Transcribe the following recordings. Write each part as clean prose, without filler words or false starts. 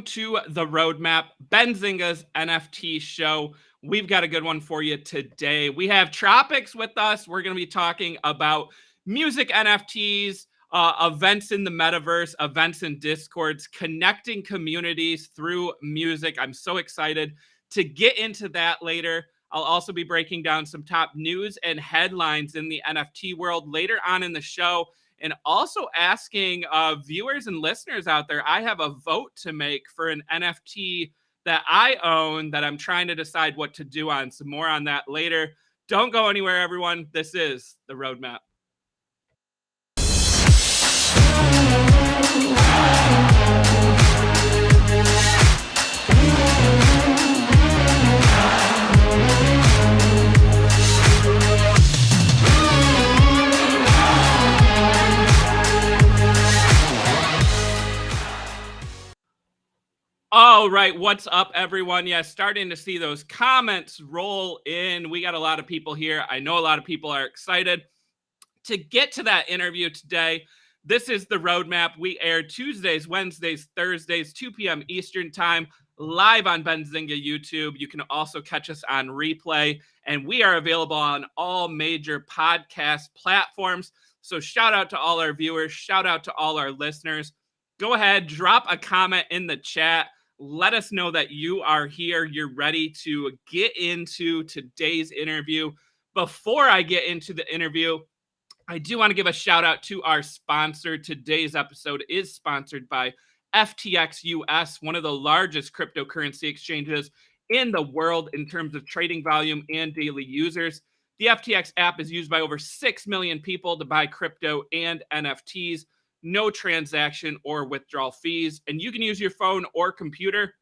to the Roadmap, Benzinga's NFT show. We've got a good one for you today. We have Tropics with us. We're going to be talking about music NFTs, events in the metaverse, events in Discords, connecting communities through music. I'm so excited to get into that later. I'll also be breaking down some top news and headlines in the NFT world later on in the show, and also asking viewers and listeners out there. I have a vote to make for an NFT that I own that I'm trying to decide what to do on. Some more on that later. Don't go anywhere, everyone. This is the Roadmap. All right, what's up, everyone? Yeah, starting to see those comments roll in. We got a lot of people here. I know a lot of people are excited to get to that interview today. This is the Roadmap. We air Tuesdays, Wednesdays, Thursdays, 2 p.m. Eastern Time, live on Benzinga YouTube. You can also catch us on replay, and we are available on all major podcast platforms. So shout out to all our viewers. Shout out to all our listeners. Go ahead, drop a comment in the chat. Let us know that you are here. You're ready to get into today's interview. Before I get into the interview, I do want to give a shout out to our sponsor. Today's episode is sponsored by FTX US, one of the largest cryptocurrency exchanges in the world in terms of trading volume and daily users. The FTX app is used by over 6 million people to buy crypto and NFTs. No transaction or withdrawal fees, and you can use your phone or computer.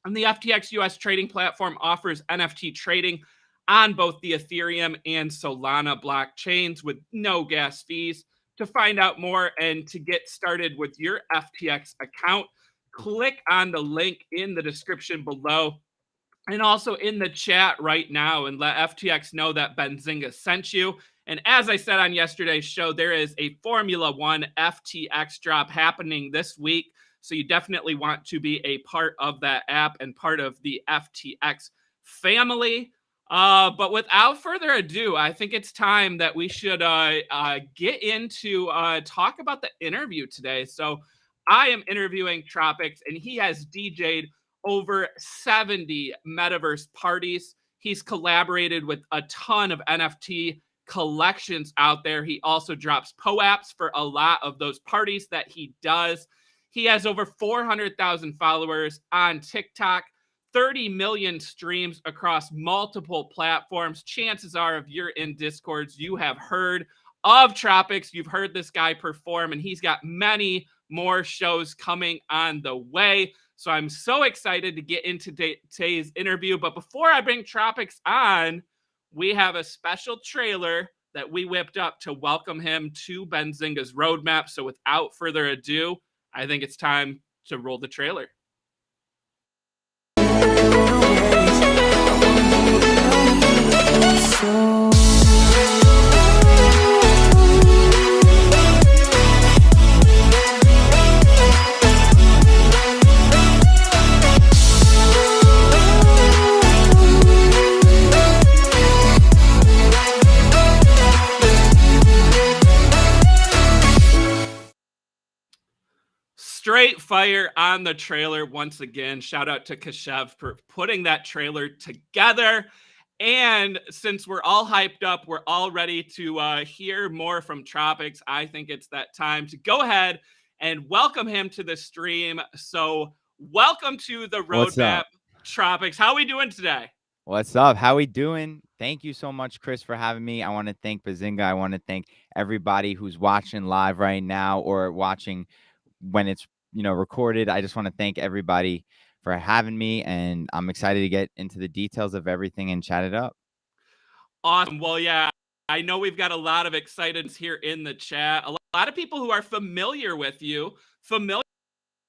And the FTX US trading platform offers NFT trading on both the Ethereum and Solana blockchains with no gas fees. To find out more and to get started with your FTX account, click on the link in the description below and also in the chat right now, and let FTX know that Benzinga sent you. And as I said on yesterday's show, there is a Formula One FTX drop happening this week. So you definitely want to be a part of that app and part of the FTX family. But without further ado, I think it's time that we should get into talk about the interview today. So I am interviewing Tropics, and he has DJ'd over 70 metaverse parties. He's collaborated with a ton of NFT collections out there. He also drops POAPs for a lot of those parties that he does. He has over 400,000 followers on TikTok, 30 million streams across multiple platforms. Chances are, if you're in Discords, you have heard of Tropics. You've heard this guy perform, and he's got many more shows coming on the way. So I'm so excited to get into today's interview. But before I bring Tropics on, we have a special trailer that we whipped up to welcome him to Benzinga's Roadmap. So without further ado, I think it's time to roll the trailer. Straight fire on the trailer once again. Shout out to Katje for putting that trailer together. And since we're all hyped up, we're all ready to hear more from Tropics. I think it's that time to go ahead and welcome him to the stream. So welcome to the Roadmap, Tropics. How are we doing today? What's up? How we doing? Thank you so much, Chris, for having me. I want to thank Benzinga. I want to thank everybody who's watching live right now or watching when it's recorded. I just want to thank everybody for having me, and I'm excited to get into the details of everything and chat it up. Awesome. Well, yeah, I know we've got a lot of excited here in the chat. A lot of people who are familiar with you, familiar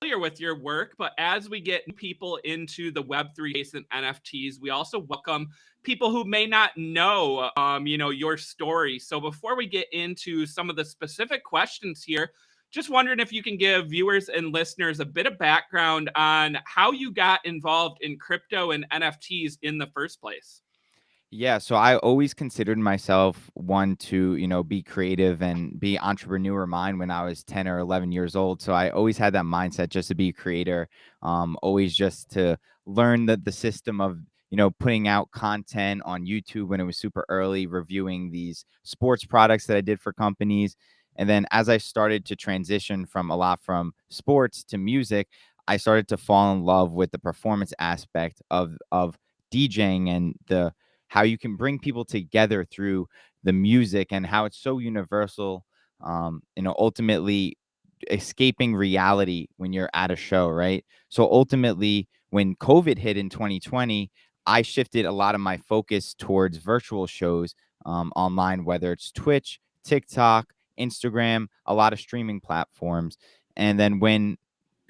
with your work, but as we get people into the Web3 adjacent NFTs, we also welcome people who may not know, your story. So before we get into some of the specific questions here, Just wondering if you can give viewers and listeners a bit of background on how you got involved in crypto and NFTs in the first place. Yeah, so I always considered myself one to, be creative and be entrepreneur mind when I was 10 or 11 years old. So I always had that mindset just to be a creator, always just to learn the system of, putting out content on YouTube when it was super early, reviewing these sports products that I did for companies. And then as I started to transition from sports to music, I started to fall in love with the performance aspect of DJing and the how you can bring people together through the music and how it's so universal, ultimately escaping reality when you're at a show, right? So ultimately, when COVID hit in 2020, I shifted a lot of my focus towards virtual shows online, whether it's Twitch, TikTok, Instagram, a lot of streaming platforms. And then when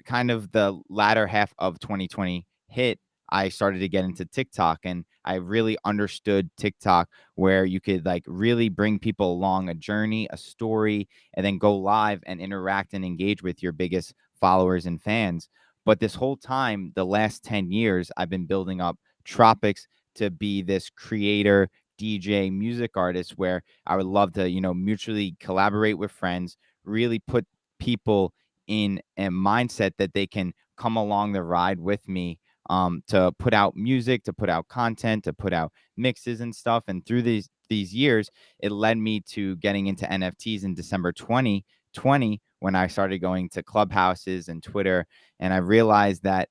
kind of the latter half of 2020 hit, I started to get into TikTok and I really understood TikTok where you could like really bring people along a journey, a story, and then go live and interact and engage with your biggest followers and fans. But this whole time, the last 10 years, I've been building up Tropics to be this creator, DJ, music artist where I would love to, mutually collaborate with friends, really put people in a mindset that they can come along the ride with me, to put out music, to put out content, to put out mixes and stuff. And through these years, it led me to getting into NFTs in December 2020 when I started going to clubhouses and Twitter. And I realized that,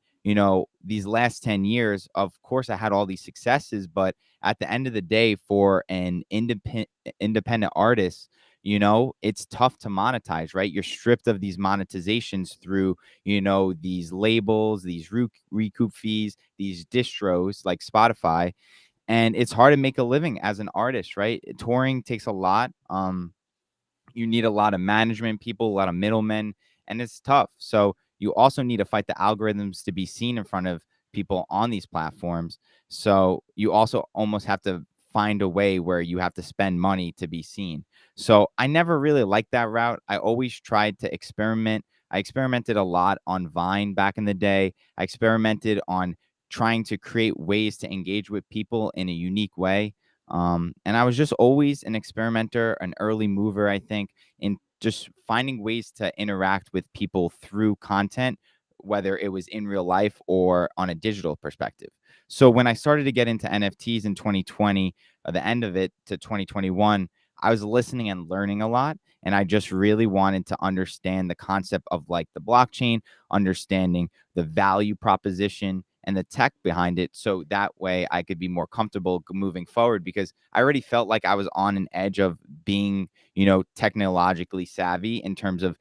these last 10 years, of course, I had all these successes, but at the end of the day, for an independent artist, it's tough to monetize, right? You're stripped of these monetizations through, these labels, these recoup fees, these distros like Spotify. And it's hard to make a living as an artist, right? Touring takes a lot. You need a lot of management people, a lot of middlemen, and it's tough. So you also need to fight the algorithms to be seen in front of people on these platforms. So you also almost have to find a way where you have to spend money to be seen. So I never really liked that route. I always tried to experiment. I experimented a lot on Vine back in the day. I experimented on trying to create ways to engage with people in a unique way. And I was just always an experimenter, an early mover, I think, in just finding ways to interact with people through content, whether it was in real life or on a digital perspective. So when I started to get into NFTs in 2020, the end of it to 2021, I was listening and learning a lot. And I just really wanted to understand the concept of like the blockchain, understanding the value proposition and the tech behind it. So that way I could be more comfortable moving forward because I already felt like I was on an edge of being, technologically savvy in terms of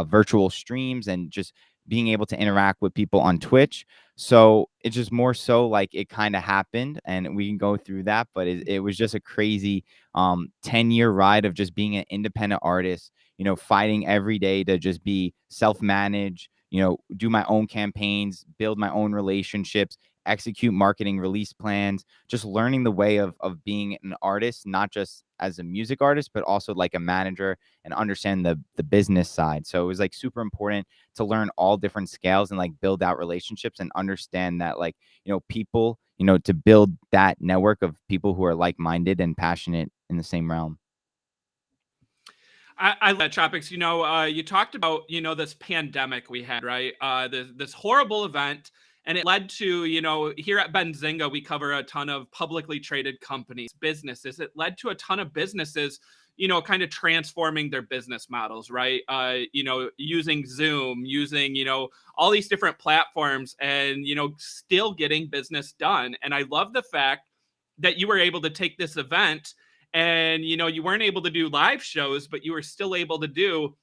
virtual streams and just being able to interact with people on Twitch. So it's just more so like it kind of happened and we can go through that. But it was just a crazy 10-year ride of just being an independent artist, fighting every day to just be self-managed, do my own campaigns, build my own relationships, execute marketing release plans, just learning the way of being an artist, not just as a music artist, but also like a manager and understand the business side. So it was like super important to learn all different scales and like build out relationships and understand that like, people, to build that network of people who are like-minded and passionate in the same realm. I love that, Tropics. You talked about, this pandemic we had, right? This horrible event. And it led to, here at Benzinga, we cover a ton of publicly traded companies, businesses. It led to a ton of businesses, kind of transforming their business models, right? Using Zoom, using, all these different platforms and, still getting business done. And I love the fact that you were able to take this event and you weren't able to do live shows, but you were still able to do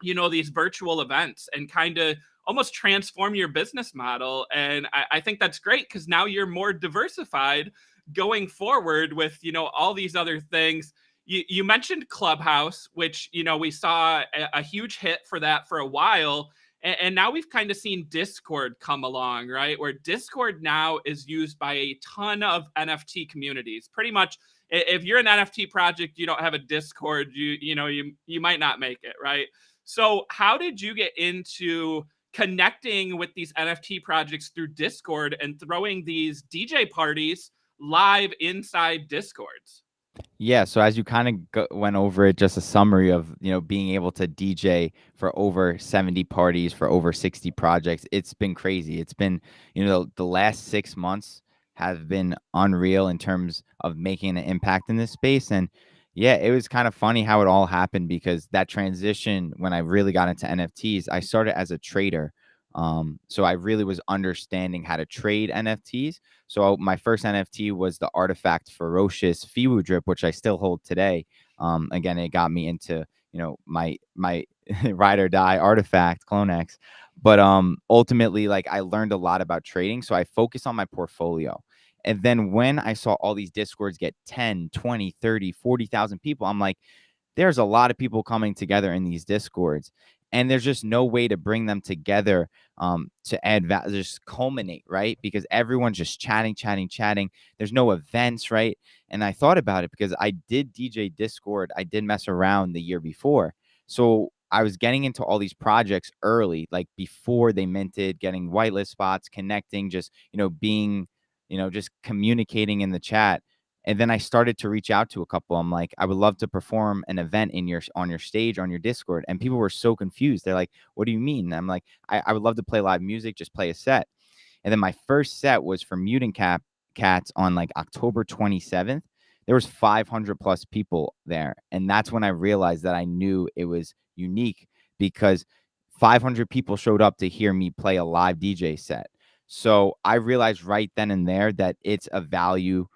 these virtual events and kind of almost transform your business model. And I think that's great because now you're more diversified going forward with all these other things. You mentioned Clubhouse, which we saw a huge hit for that for a while. And now we've kind of seen Discord come along, right? Where Discord now is used by a ton of NFT communities. Pretty much, if you're an NFT project, you don't have a Discord, you might not make it, right? So how did you get into connecting with these NFT projects through Discord and throwing these DJ parties live inside Discords? Yeah, so as you kind of went over it, just a summary of being able to DJ for over 70 parties for over 60 projects. It's been crazy. It's been the last 6 months have been unreal in terms of making an impact in this space. And yeah, it was kind of funny how it all happened because that transition when I really got into NFTs, I started as a trader. So I really was understanding how to trade NFTs. So my first NFT was the artifact ferocious Fiwu drip, which I still hold today. Again, it got me into my ride or die artifact CloneX. But ultimately, like I learned a lot about trading, so I focused on my portfolio. And then when I saw all these discords get 10, 20, 30, 40,000 people, I'm like, there's a lot of people coming together in these discords, and there's just no way to bring them together to add value, just culminate, right? Because everyone's just chatting. There's no events, right? And I thought about it because I did DJ Discord, I did mess around the year before, so I was getting into all these projects early, like before they minted, getting whitelist spots, connecting, just being just communicating in the chat. And then I started to reach out to a couple. I'm like, I would love to perform an event on your stage, on your Discord. And people were so confused. They're like, what do you mean? And I'm like, I would love to play live music, just play a set. And then my first set was for Mutant Cats on like October 27th. There was 500 plus people there. And that's when I realized that I knew it was unique because 500 people showed up to hear me play a live DJ set. So I realized right then and there that it's a value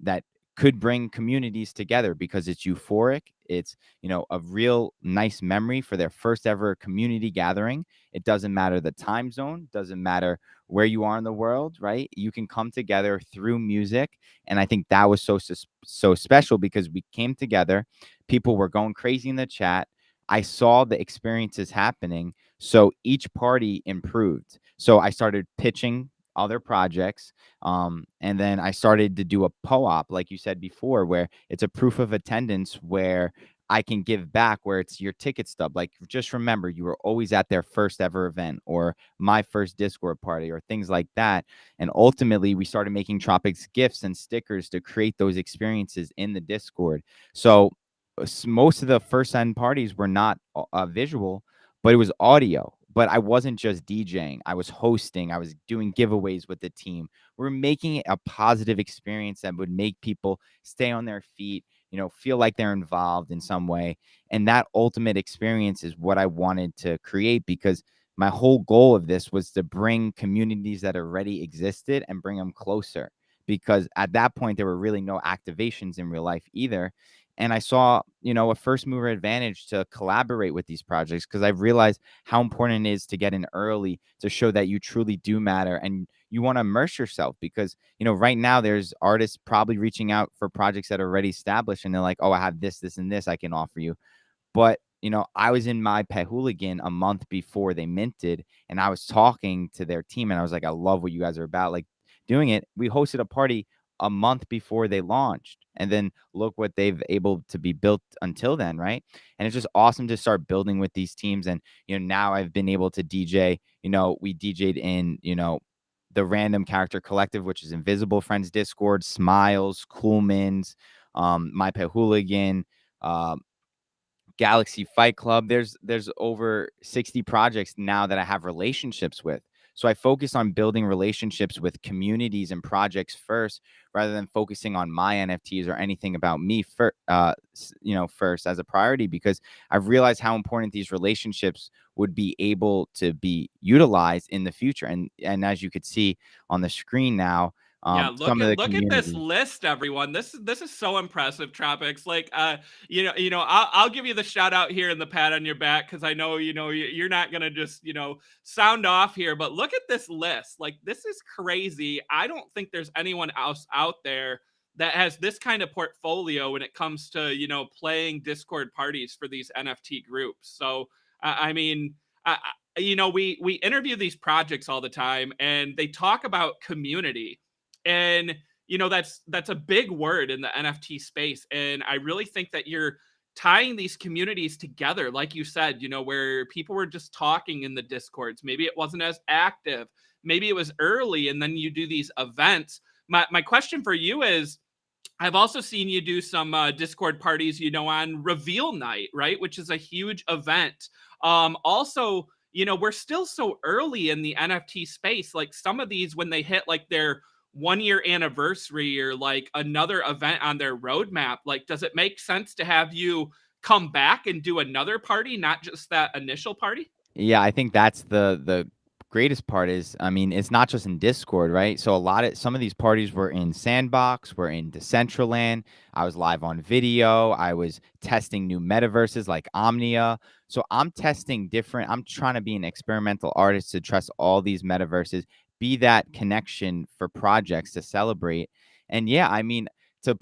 that could bring communities together because it's euphoric. It's, a real nice memory for their first ever community gathering. It doesn't matter the time zone, doesn't matter where you are in the world, right? You can come together through music. And I think that was so special because we came together. People were going crazy in the chat. I saw the experiences happening. So each party improved. So I started pitching other projects. And then I started to do a POAP, like you said before, where it's a proof of attendance where I can give back, where it's your ticket stub. Like, just remember, you were always at their first ever event or my first Discord party or things like that. And ultimately, we started making Tropics gifts and stickers to create those experiences in the Discord. So most of the first end parties were not visual, but it was audio. But I wasn't just DJing. I was hosting. I was doing giveaways with the team. We're making it a positive experience that would make people stay on their feet, feel like they're involved in some way. And that ultimate experience is what I wanted to create because my whole goal of this was to bring communities that already existed and bring them closer. Because at that point, there were really no activations in real life either. And I saw, a first mover advantage to collaborate with these projects because I've realized how important it is to get in early to show that you truly do matter and you want to immerse yourself because, right now there's artists probably reaching out for projects that are already established and they're like, oh, I have this, and this I can offer you. But, I was in my Pet Hooligan a month before they minted and I was talking to their team and I was like, I love what you guys are about. Like doing it. We hosted a party a month before they launched. And then look what they've able to be built until then, right? And it's just awesome to start building with these teams. And, now I've been able to DJ, we DJ'd in, the Random Character Collective, which is Invisible Friends Discord, Smiles, Coolmans, My Pet Hooligan, Galaxy Fight Club. There's over 60 projects now that I have relationships with. So I focus on building relationships with communities and projects first, rather than focusing on my NFTs or anything about me first as a priority, because I've realized how important these relationships would be able to be utilized in the future. And as you could see on the screen now, Yeah, some of the look at this community. list, everyone. This is so impressive, Tropics. Like, I'll give you the shout out here and the pat on your back because I know you're not gonna just sound off here. But look at this list. Like, this is crazy. I don't think there's anyone else out there that has this kind of portfolio when it comes to playing Discord parties for these NFT groups. So, I mean. We interview these projects all the time and they talk about community, and that's a big word in the NFT space, and I really think that you're tying these communities together, like you said, where people were just talking in the discords. Maybe it wasn't as active, maybe it was early, and then you do these events. My question for you is, I've also seen you do some Discord parties, on reveal night, right? Which is a huge event. Also, we're still so early in the NFT space. Like some of these, when they hit like their 1 year anniversary or like another event on their roadmap, like, does it make sense to have you come back and do another party, not just that initial party? Yeah, I think that's the greatest part is, I mean, it's not just in Discord, right? So some of these parties were in Sandbox, were in Decentraland. I was live on video. I was testing new metaverses like Omnia. So I'm trying to be an experimental artist to trust all these metaverses, be that connection for projects to celebrate. And yeah, I mean, to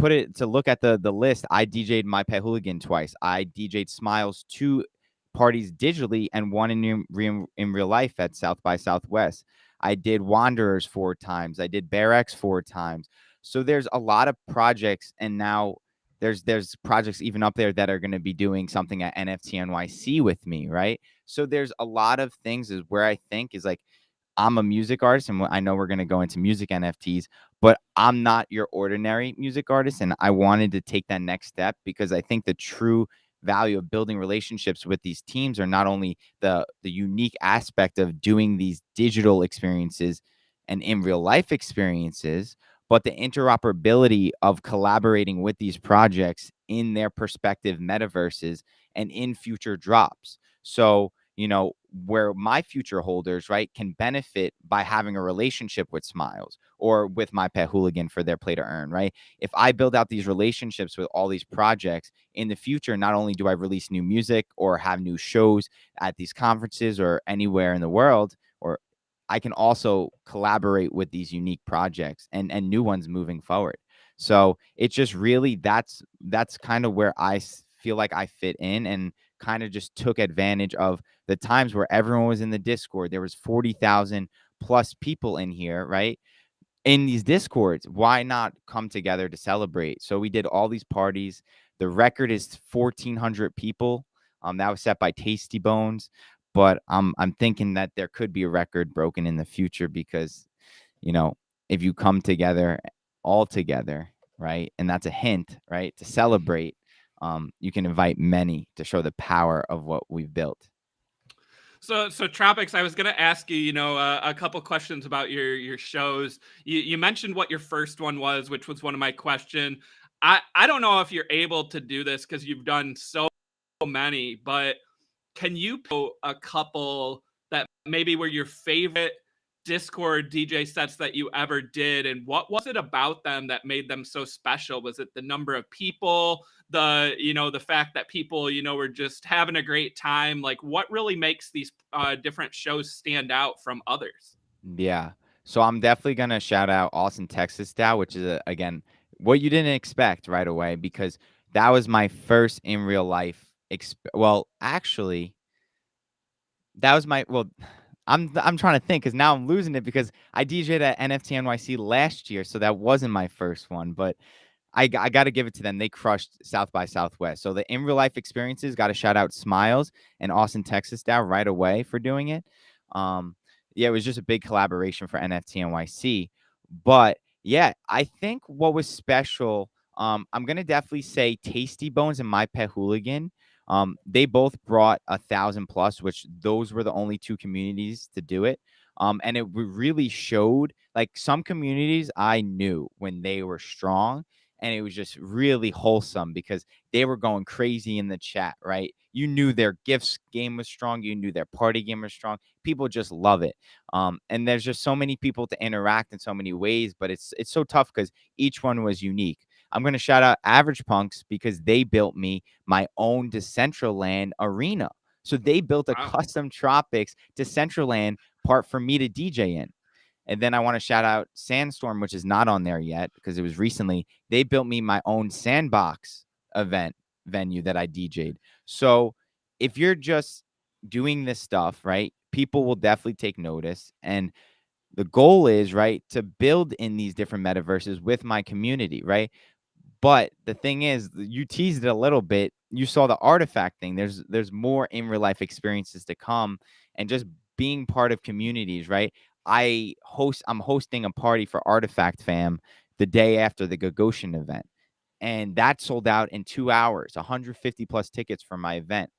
look at the list, I DJ'd My Pet Hooligan twice. I DJ'd Smiles two parties digitally and one in real life at South by Southwest. I did Wanderers 4 times. I did Bear X 4 times. So there's a lot of projects, and now there's projects even up there that are going to be doing something at NFT NYC with me, right? So there's a lot of things is where I think is like, I'm a music artist, and I know we're going to go into music NFTs, but I'm not your ordinary music artist. And I wanted to take that next step because I think the true value of building relationships with these teams are not only the unique aspect of doing these digital experiences and in real life experiences, but the interoperability of collaborating with these projects in their perspective metaverses and in future drops. So, where my future holders, right, can benefit by having a relationship with Smiles or with My Pet Hooligan for their play to earn, right? If I build out these relationships with all these projects in the future, not only do I release new music or have new shows at these conferences or anywhere in the world, or I can also collaborate with these unique projects and new ones moving forward. So it's just really that's kind of where feel like I fit in, and kind of just took advantage of the times where everyone was in the Discord. There was 40,000 plus people in here, right? In these Discords. Why not come together to celebrate? So we did all these parties. The record is 1,400 people. That was set by Tasty Bones, but I'm thinking that there could be a record broken in the future because, if you come together all together, right? And that's a hint, right? To celebrate, you can invite many to show the power of what we've built. So Tropics, I was gonna ask you, a couple questions about your shows. You mentioned what your first one was, which was one of my question. I don't know if you're able to do this because you've done so many, but can you put a couple that maybe were your favorite Discord DJ sets that you ever did, and what was it about them that made them so special? Was it the number of people, the fact that people, were just having a great time? Like, what really makes these different shows stand out from others? Yeah. So I'm definitely gonna shout out Austin, Texas style, which is again what you didn't expect right away, because that was my first in real life. Well, actually, that was my well. I'm trying to think because now I'm losing it because I DJ'd at NFT NYC last year, so that wasn't my first one. But I got to give it to them. They crushed South by Southwest. So the in real life experiences, got to shout out Smiles and Austin, Texas style right away for doing it. Um, yeah, it was just a big collaboration for NFT NYC. But yeah, I think what was special, I'm gonna definitely say Tasty Bones and My Pet Hooligan. They both brought 1,000 plus, which those were the only two communities to do it. And it really showed, like, some communities I knew when they were strong, and it was just really wholesome because they were going crazy in the chat, right? You knew their gifts game was strong, you knew their party game was strong. People just love it. And there's just so many people to interact in so many ways, but it's so tough because each one was unique. I'm going to shout out Average Punks because they built me my own Decentraland arena. So they built a Wow. custom Tropics Decentraland part for me to DJ in. And then I want to shout out Sandstorm, which is not on there yet because it was recently. They built me my own sandbox event venue that I DJ'd. So if you're just doing this stuff, right, people will definitely take notice. And the goal is, right, to build in these different metaverses with my community, right? But the thing is, you teased it a little bit. you saw the artifact thing. There's more in real life experiences to come, and just being part of communities, right? I'm hosting a party for Artifact fam the day after the Gagosian event, and that sold out in 2 hours, 150 plus tickets for my event.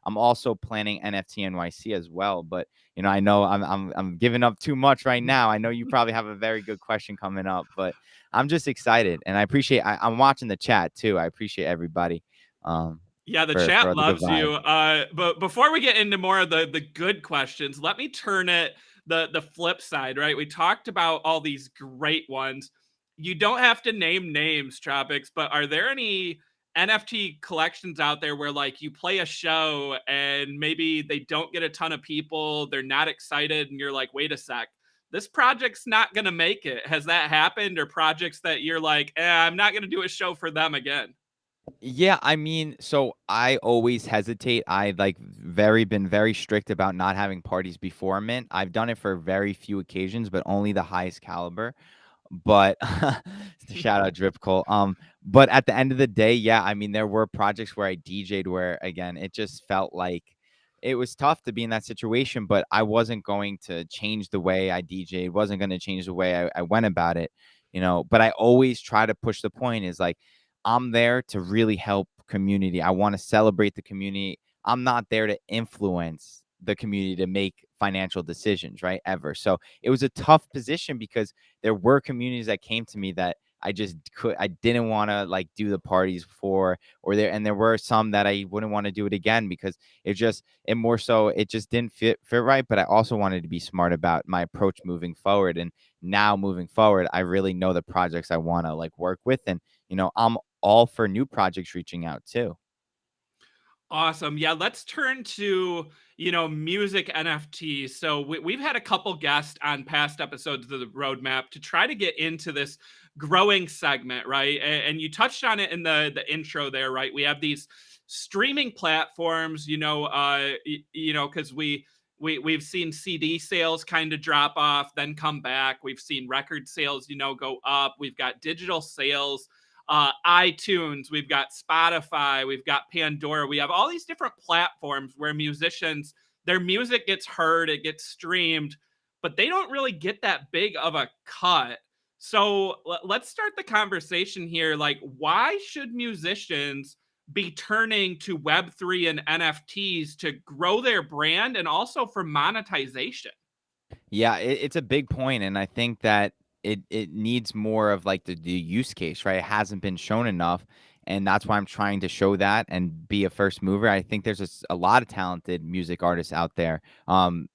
I'm also planning NFT NYC as well, but I know I'm giving up too much right now. I know you probably have a very good question coming up, but I'm just excited, and I appreciate. I'm watching the chat too. I appreciate everybody. Yeah, the For chat all the good loves vibes. you. But before we get into more of the good questions, let me turn it the flip side, right? We talked about all these great ones. You don't have to name names, Tropics, but are there any NFT collections out there where like you play a show and maybe they don't get a ton of people, they're not excited, and you're like, wait a sec, this project's not gonna make it. Has that happened? Or projects that you're like, I'm not gonna do a show for them again? Yeah, I mean, so I always hesitate. I like been very strict about not having parties before Mint. I've done it for very few occasions, but only the highest caliber. But shout out Drip Cole. But at the end of the day, yeah, I mean, there were projects where I DJ'd where again, it just felt like it was tough to be in that situation, but I wasn't going to change the way I DJ'd, wasn't going to change the way I went about it, But I always try to push the point is like, I'm there to really help community. I want to celebrate the community. I'm not there to influence the community to make financial decisions, right? Ever. So it was a tough position because there were communities that came to me that I didn't want to like do the parties for, and there were some that I wouldn't want to do it again because it just didn't fit right. But I also wanted to be smart about my approach moving forward. And now moving forward, I really know the projects I want to like work with. And, I'm all for new projects reaching out too. Awesome. Yeah, let's turn to, music NFTs. So we've had a couple guests on past episodes of the roadmap to try to get into this growing segment, right? And you touched on it in the intro there, right? We have these streaming platforms, because we've seen CD sales kind of drop off, then come back. We've seen record sales, go up. We've got digital sales, iTunes, we've got Spotify, we've got Pandora. We have all these different platforms where musicians, their music gets heard, it gets streamed, but they don't really get that big of a cut. So let's start the conversation here. Like, why should musicians be turning to Web3 and NFTs to grow their brand and also for monetization? Yeah, it's a big point, and I think that it needs more of like the use case, right? It hasn't been shown enough, and that's why I'm trying to show that and be a first mover. I think there's a lot of talented music artists out there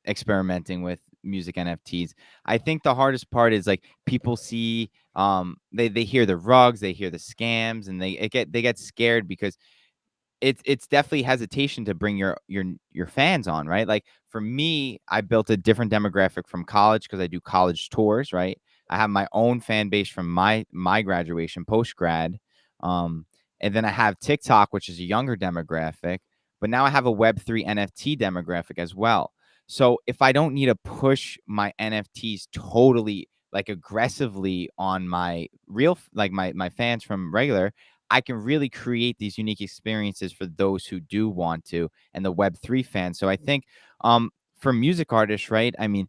experimenting with music NFTs. I think the hardest part is like people see they hear the rugs, they hear the scams, and they get scared because it's definitely hesitation to bring your fans on, right? Like for me, I built a different demographic from college because I do college tours, right? I have my own fan base from my graduation, post grad, and then I have TikTok, which is a younger demographic, but now I have a Web3 NFT demographic as well. So if I don't need to push my NFTs totally like aggressively on my real like my fans from regular, I can really create these unique experiences for those who do want to and the Web3 fans. So I think for music artists, right? I mean,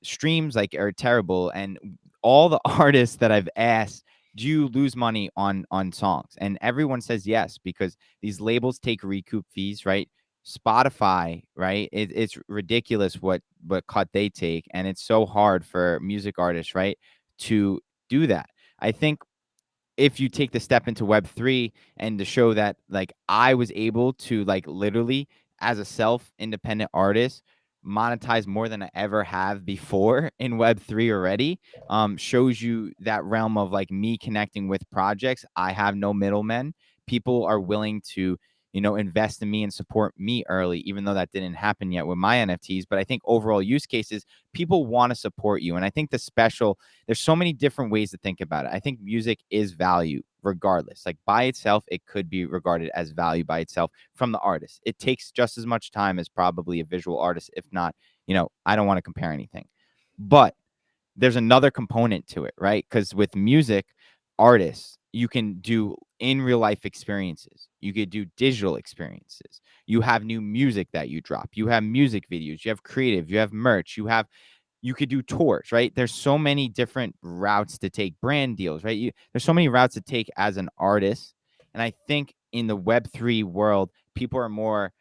streams like are terrible, and all the artists that I've asked, do you lose money on songs? And everyone says yes because these labels take recoup fees, right? Spotify, right? It's ridiculous what cut they take, and it's so hard for music artists, right, to do that. I think if you take the step into Web3 and to show that like I was able to like literally as a self independent artist monetize more than I ever have before in Web3 already, shows you that realm of like me connecting with projects. I have no middlemen. People are willing to, invest in me and support me early, even though that didn't happen yet with my NFTs. But I think overall use cases, people want to support you. And I think there's so many different ways to think about it. I think music is value regardless. Like by itself, it could be regarded as value by itself from the artist. It takes just as much time as probably a visual artist, if not, I don't want to compare anything. But there's another component to it, right? Because with music artists, you can do in real life experiences. You could do digital experiences. You have new music that you drop. You have music videos. You have creative. You have merch. You could do tours, right? There's so many different routes to take, brand deals, right? There's so many routes to take as an artist. And I think in the Web3 world, people are more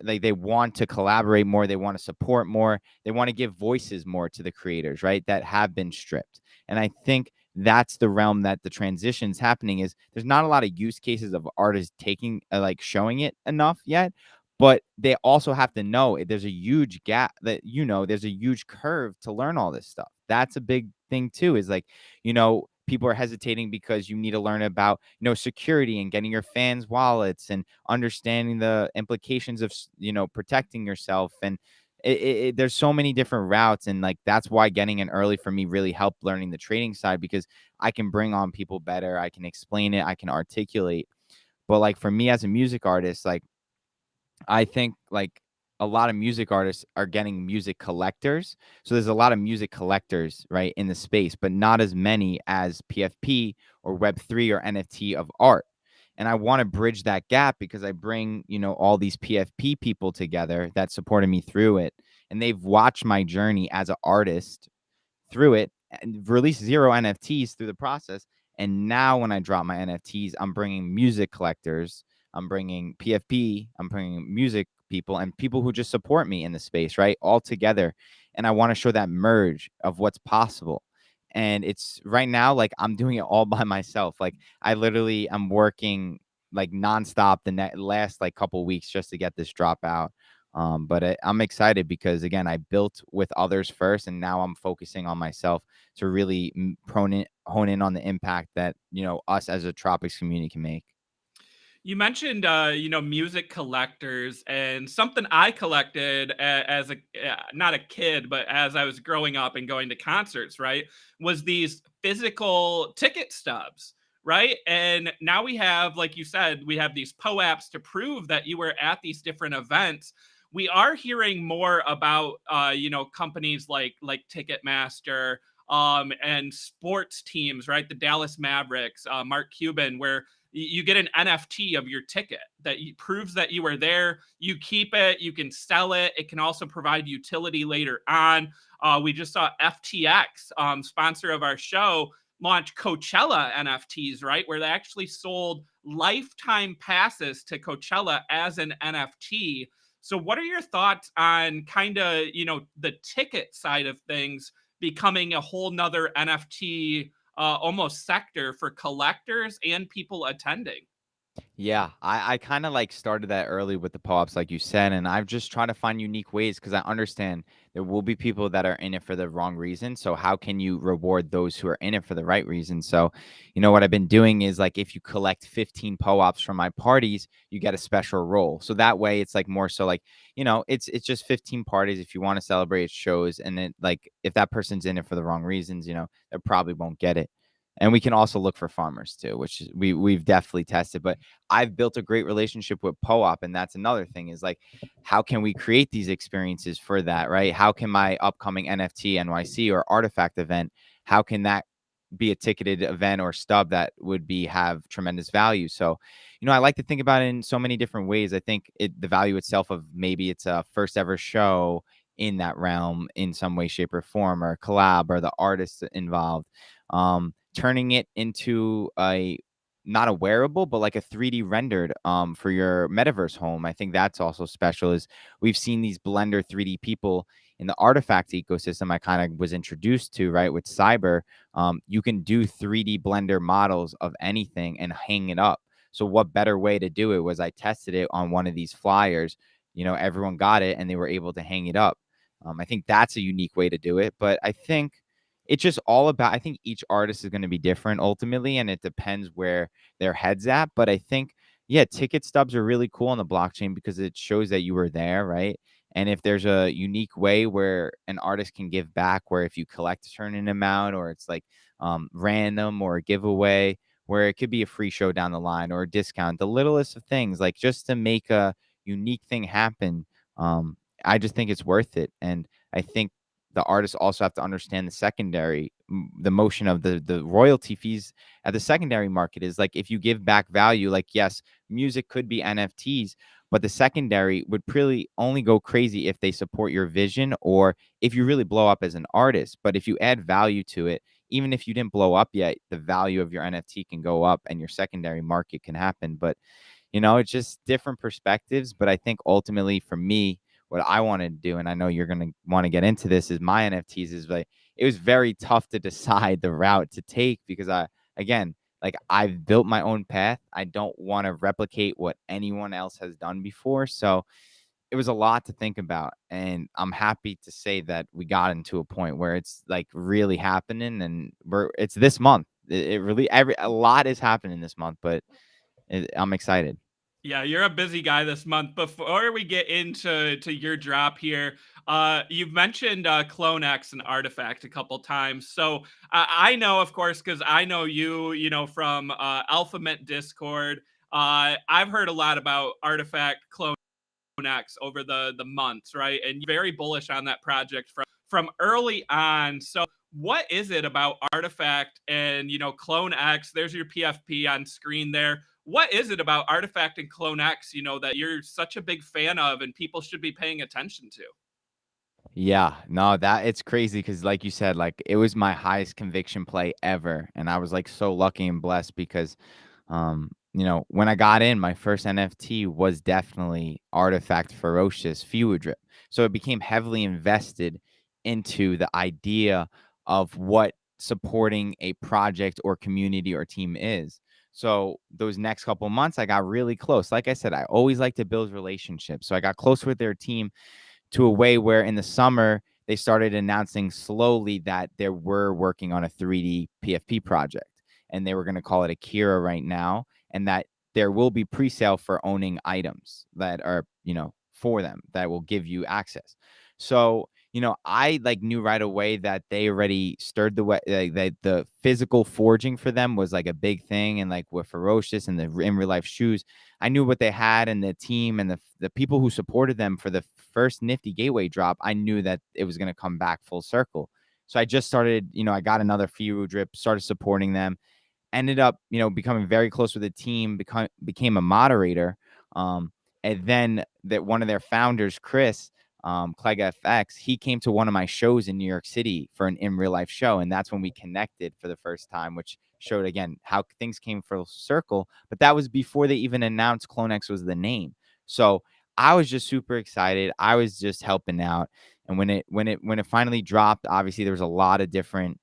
like they want to collaborate more, they want to support more, they want to give voices more to the creators, right? That have been stripped. And I think that's the realm that the transition's happening. Is there's not a lot of use cases of artists taking like showing it enough yet, but they also have to know there's a huge gap, that there's a huge curve to learn all this stuff. That's a big thing too, is like, people are hesitating because you need to learn about, security and getting your fans wallets and understanding the implications of, protecting yourself. And there's so many different routes. And like, that's why getting in early for me really helped learning the trading side, because I can bring on people better. I can explain it. I can articulate. But like for me as a music artist, like, I think like a lot of music artists are getting music collectors. So there's a lot of music collectors, right, in the space, but not as many as PFP or Web3 or NFT of art. And I want to bridge that gap because I bring, all these PFP people together that supported me through it. And they've watched my journey as an artist through it and released 0 NFTs through the process. And now when I drop my NFTs, I'm bringing music collectors, I'm bringing PFP, I'm bringing music people and people who just support me in the space, right? All together. And I want to show that merge of what's possible. And it's right now, like I'm doing it all by myself. Like I literally am working like nonstop the last like couple weeks just to get this drop out. But I'm excited because again, I built with others first, and now I'm focusing on myself to really hone in on the impact that us as a Tropics community can make. You mentioned, music collectors, and something I collected as a not a kid, but as I was growing up and going to concerts, right, was these physical ticket stubs, right? And now we have, like you said, we have these POAPs to prove that you were at these different events. We are hearing more about, companies like Ticketmaster, and sports teams, right? The Dallas Mavericks, Mark Cuban, where you get an NFT of your ticket that proves that you were there. You keep it, you can sell it. It can also provide utility later on. We just saw FTX, sponsor of our show, launch Coachella NFTs, right? Where they actually sold lifetime passes to Coachella as an NFT. So, what are your thoughts on kind of, the ticket side of things becoming a whole nother NFT almost sector for collectors and people attending? Yeah, I kind of like started that early with the pop-ups, like you said, and I've just tried to find unique ways because I understand there will be people that are in it for the wrong reason. So how can you reward those who are in it for the right reason? So, what I've been doing is like if you collect 15 pop-ups from my parties, you get a special role. So that way it's like more so like, it's just 15 parties if you want to celebrate shows, and then like if that person's in it for the wrong reasons, they probably won't get it. And we can also look for farmers too, which is, we've definitely tested. But I've built a great relationship with POAP, and that's another thing is like, how can we create these experiences for that, right? How can my upcoming NFT NYC or artifact event, how can that be a ticketed event or stub that would have tremendous value? So, I like to think about it in so many different ways. I think the value itself of maybe it's a first ever show in that realm in some way, shape, or form, or collab, or the artists involved. Turning it into a not a wearable, but like a 3D rendered for your metaverse home. I think that's also special. Is we've seen these Blender 3D people in the artifact ecosystem I kind of was introduced to, right? With Cyber, you can do 3D Blender models of anything and hang it up. So what better way to do it was I tested it on one of these flyers. Everyone got it and they were able to hang it up. I think that's a unique way to do it. But I think it's just all about, I think each artist is going to be different ultimately, and it depends where their heads at. But I think, yeah, ticket stubs are really cool on the blockchain because it shows that you were there, right? And if there's a unique way where an artist can give back, where if you collect a certain amount, or it's like random or a giveaway, where it could be a free show down the line or a discount, the littlest of things, like just to make a unique thing happen. I just think it's worth it. And I think the artists also have to understand the secondary the motion of the royalty fees at the secondary market is like, if you give back value, like, yes, music could be NFTs, but the secondary would really only go crazy if they support your vision or if you really blow up as an artist. But if you add value to it, even if you didn't blow up yet, the value of your NFT can go up and your secondary market can happen. But it's just different perspectives. But I think ultimately for me, what I want to do, and I know you're going to want to get into this, is my NFTs is like, it was very tough to decide the route to take because again, like, I've built my own path. I don't want to replicate what anyone else has done before. So it was a lot to think about. And I'm happy to say that we got into a point where it's like really happening, and it's this month. It really, a lot is happening this month, but I'm excited. Yeah, you're a busy guy this month. Before we get into your drop here, you've mentioned CloneX and Artifact a couple times. So I know, of course, because I know you, from Alphabet Discord. I've heard a lot about Artifact, CloneX over the months, right? And you're very bullish on that project from early on. So what is it about Artifact and CloneX? There's your PFP on screen there. What is it about Artifact and CloneX, that you're such a big fan of and people should be paying attention to? Yeah, no, that it's crazy because, like you said, like, it was my highest conviction play ever, and I was like so lucky and blessed because, when I got in, my first NFT was definitely Artifact Ferocious Fewer Drip, so it became heavily invested into the idea of what supporting a project or community or team is. So those next couple months, I got really close. Like I said, I always like to build relationships, so I got close with their team to a way where in the summer they started announcing slowly that they were working on a 3D PFP project and they were going to call it Akira right now, and that there will be pre-sale for owning items that are, for them that will give you access. So, I like knew right away that they already stirred the way, like, that the physical forging for them was like a big thing, and like with Ferocious and the in real life shoes, I knew what they had and the team and the people who supported them for the first Nifty Gateway drop. I knew that it was going to come back full circle. So I just started, I got another Firu drip, started supporting them, ended up, becoming very close with the team, became a moderator. And then that one of their founders, Chris, Clegg FX, he came to one of my shows in New York City for an in real life show. And that's when we connected for the first time, which showed again how things came full circle. But that was before they even announced CloneX was the name. So I was just super excited. I was just helping out. And when it finally dropped, obviously there was a lot of different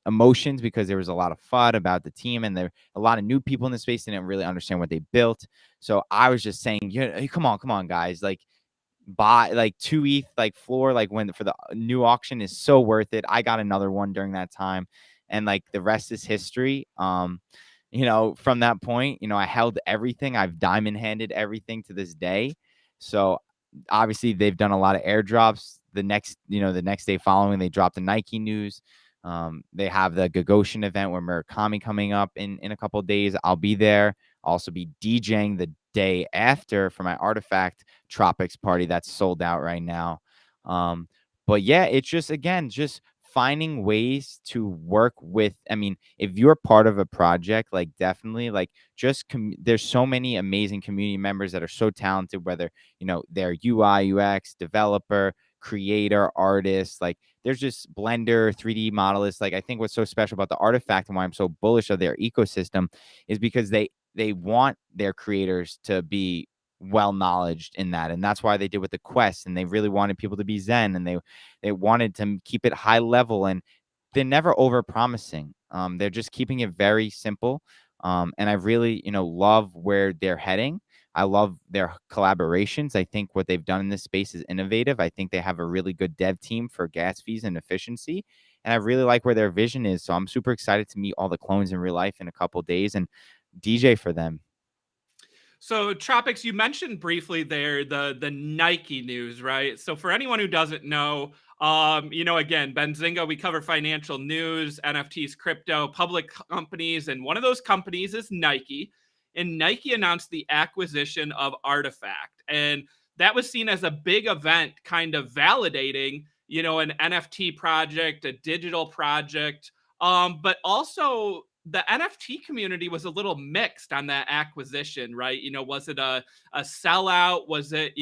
emotions because there was a lot of FUD about the team, and there a lot of new people in the space didn't really understand what they built. So I was just saying, yeah, hey, come on, guys, like, buy like 2 ETH like floor, like, when for the new auction is so worth it. I got another one during that time, and like the rest is history. From that point, I held everything. I've diamond handed everything to this day. So obviously they've done a lot of airdrops. The next day following, they dropped the Nike news. They have the Gagosian event where Murakami coming up in a couple of days. I'll be there. I'll also be DJing the day after for my Artifact Tropics party that's sold out right now. But yeah, it's just finding ways to work with. I mean, if you're part of a project, like, definitely, like, there's so many amazing community members that are so talented, whether they're UI UX developer, creator, artist, like, there's just Blender 3D modelists. Like, I think what's so special about the Artifact and why I'm so bullish of their ecosystem is because they want their creators to be well knowledged in that, and that's why they did with the quest, and they really wanted people to be zen, and they wanted to keep it high level, and they're never over promising. They're just keeping it very simple. And I really, love where they're heading. I love their collaborations. I think what they've done in this space is innovative. I think they have a really good dev team for gas fees and efficiency, and I really like where their vision is. So I'm super excited to meet all the clones in real life in a couple of days and DJ for them. So, Tropics, you mentioned briefly there the Nike news, right? So, for anyone who doesn't know, again, Benzinga, we cover financial news, NFTs, crypto, public companies, and one of those companies is Nike. And Nike announced the acquisition of Artifact, and that was seen as a big event, kind of validating, an NFT project, a digital project, But also the NFT community was a little mixed on that acquisition, right? Was it a sellout? Was it,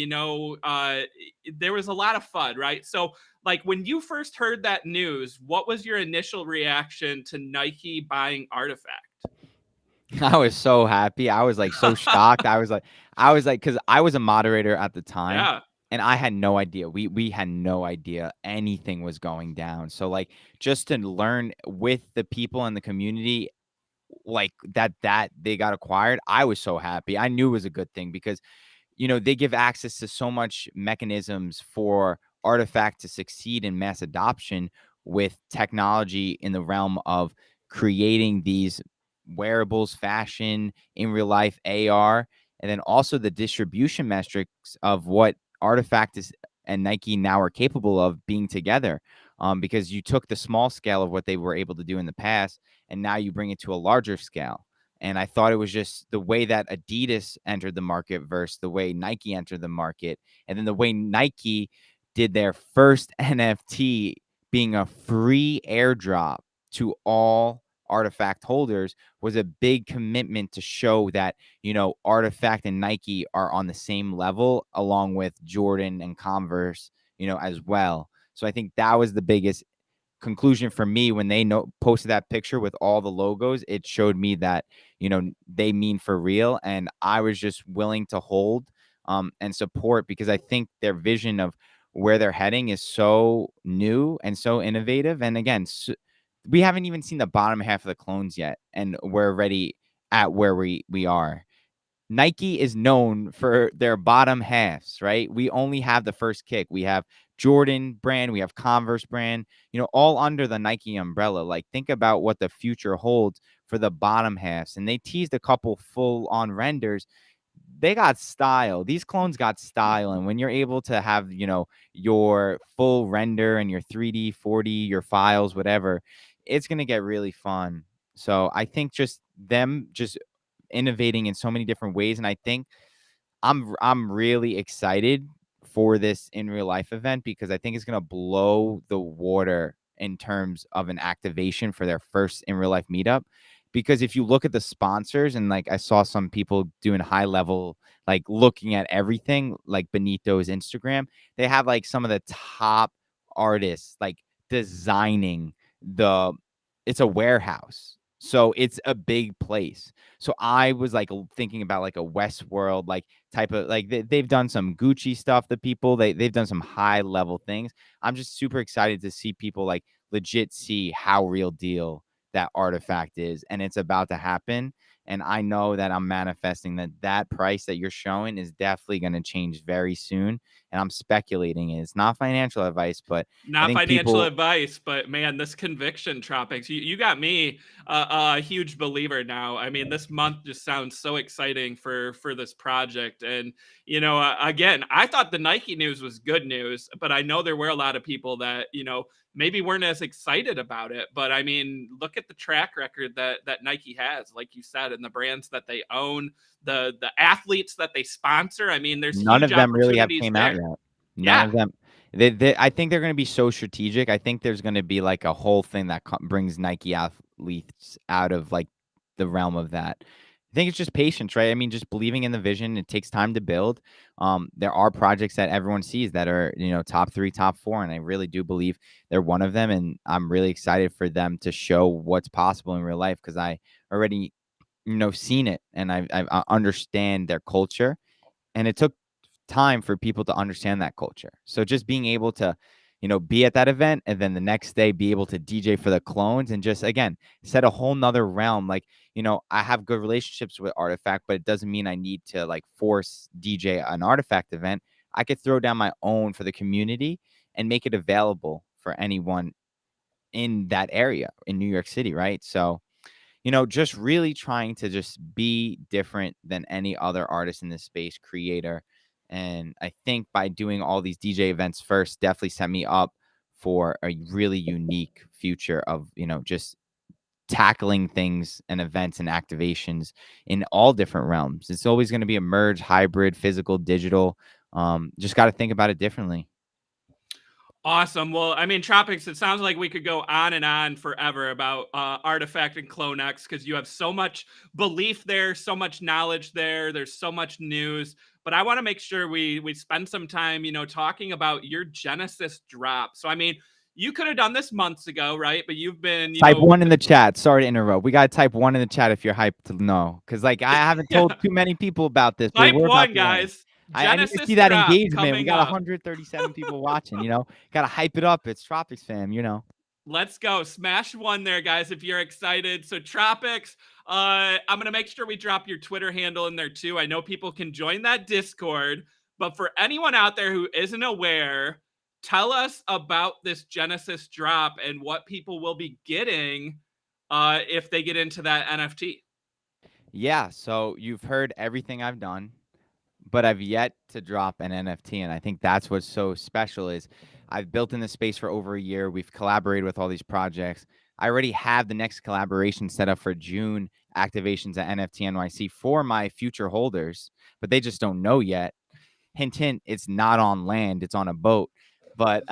there was a lot of FUD, right? So, like, when you first heard that news, what was your initial reaction to Nike buying Artifact? I was so happy. I was like so shocked. I was like, because I was a moderator at the time, Yeah. and I had no idea. We had no idea anything was going down. So like, just to learn with the people in the community, like that they got acquired, I was so happy. I knew it was a good thing because they give access to so much mechanisms for Artifact to succeed in mass adoption with technology in the realm of creating these wearables, fashion, in real life AR, and then also the distribution metrics of what Artifact is and Nike now are capable of being together. Because you took the small scale of what they were able to do in the past, and now you bring it to a larger scale. And I thought it was just the way that Adidas entered the market versus the way Nike entered the market. And then the way Nike did their first NFT being a free airdrop to all Artifact holders was a big commitment to show that, Artifact and Nike are on the same level, along with Jordan and Converse, as well. So I think that was the biggest conclusion for me when they posted that picture with all the logos. It showed me that they mean for real, and I was just willing to hold and support, because I think their vision of where they're heading is so new and so innovative. And again, we haven't even seen the bottom half of the clones yet, and we're already at where we are. Nike is known for their bottom halves, right? We only have the first kick. We have Jordan brand, we have Converse brand, all under the Nike umbrella. Like, think about what the future holds for the bottom halves. And they teased a couple full on renders. They got style. These clones got style. And when you're able to have, your full render and your 3D, 4D, your files, whatever, it's going to get really fun. So I think just them just innovating in so many different ways. And I think I'm really excited for this in real life event, because I think it's gonna blow the water in terms of an activation for their first in real life meetup. Because if you look at the sponsors, and like I saw some people doing high level, like looking at everything, like Benito's Instagram, they have like some of the top artists like designing the it's a warehouse. So it's a big place. So I was like thinking about like a Westworld like type of like they've done some Gucci stuff. The people they've done some high level things. I'm just super excited to see people like legit see how real deal that Artifact is, and it's about to happen. And I know that I'm manifesting that price that you're showing is definitely going to change very soon. And I'm speculating it. It's not financial advice, but I Not think financial people advice, but man, this conviction, Tropics, you got me a huge believer now. I mean, this month just sounds so exciting for this project. And again, I thought the Nike news was good news, but I know there were a lot of people that maybe weren't as excited about it. But I mean, look at the track record that Nike has, like you said, and the brands that they own, the athletes that they sponsor. I mean, there's none huge of them really have opportunities came out there. yet. None Yeah. of them. I think they're going to be so strategic. I think there's going to be like a whole thing that brings Nike athletes out of like the realm of that. I think it's just patience, right? I mean, just believing in the vision. It takes time to build. There are projects that everyone sees that are, top 3, top 4, and I really do believe they're one of them. And I'm really excited for them to show what's possible in real life, because I already, seen it, and I understand their culture, and it took time for people to understand that culture. So just being able to, be at that event, and then the next day be able to DJ for the clones, and just again set a whole nother realm. Like, I have good relationships with Artifact, but it doesn't mean I need to like force DJ an Artifact event. I could throw down my own for the community and make it available for anyone in that area in New York City, right? So just really trying to just be different than any other artist in this space, creator. And I think by doing all these DJ events first, definitely set me up for a really unique future of, just tackling things and events and activations in all different realms. It's always going to be a merge, hybrid, physical, digital. Just got to think about it differently. Awesome. Well, I mean, Tropics, it sounds like we could go on and on forever about Artifact and CloneX because you have so much belief there, so much knowledge there. There's so much news. But I want to make sure we spend some time, talking about your Genesis drop. So, I mean, you could have done this months ago, right? But you've been, Type one in the chat. Sorry to interrupt. We got to type one in the chat if you're hyped to know. Because, like, I haven't yeah, told too many people about this, but type we're about one, to learn. guys. I need to Genesis see that drop engagement. We coming got up. 137 people watching, Got to hype it up. It's Tropics fam. Let's go. Smash one there, guys, if you're excited. So, Tropics, I'm going to make sure we drop your Twitter handle in there too. I know people can join that Discord, but for anyone out there who isn't aware, tell us about this Genesis drop and what people will be getting if they get into that NFT. Yeah. So you've heard everything I've done, but I've yet to drop an NFT. And I think that's what's so special is I've built in the space for over a year. We've collaborated with all these projects. I already have the next collaboration set up for June activations at NFT NYC for my future holders, but they just don't know yet. Hint, hint, it's not on land, it's on a boat. But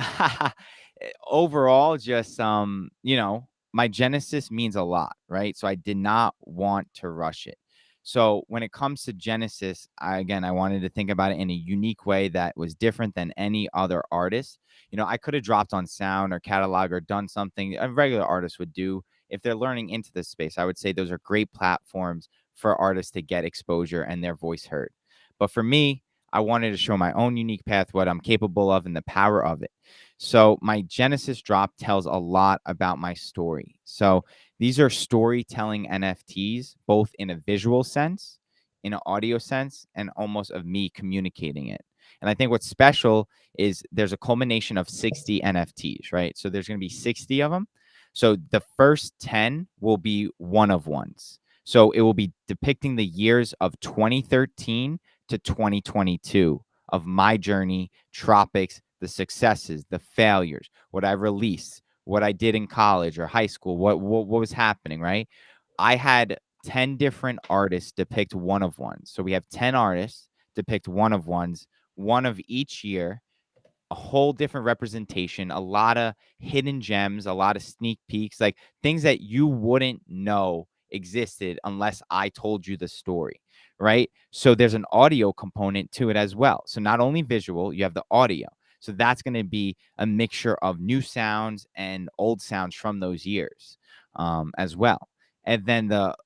overall, just my genesis means a lot, right? So I did not want to rush it. So when it comes to genesis, I wanted to think about it in a unique way that was different than any other artist. I could have dropped on sound or catalog or done something a regular artist would do if they're learning into this space. I would say those are great platforms for artists to get exposure and their voice heard. But for me, I wanted to show my own unique path, what I'm capable of, and the power of it. So my Genesis drop tells a lot about my story. So these are storytelling NFTs, both in a visual sense, in an audio sense, and almost of me communicating it. And I think what's special is there's a culmination of 60 NFTs, right? So there's going to be 60 of them. So the first 10 will be one of ones. So it will be depicting the years of 2013 to 2022 of my journey, Tropics, the successes, the failures, what I released, what I did in college or high school, what was happening, right? I had 10 different artists depict one of ones. So we have 10 artists depict one of ones, one of each year, a whole different representation, a lot of hidden gems, a lot of sneak peeks, like things that you wouldn't know existed unless I told you the story, right? So there's an audio component to it as well. So not only visual, you have the audio. So that's going to be a mixture of new sounds and old sounds from those years, as well. And then the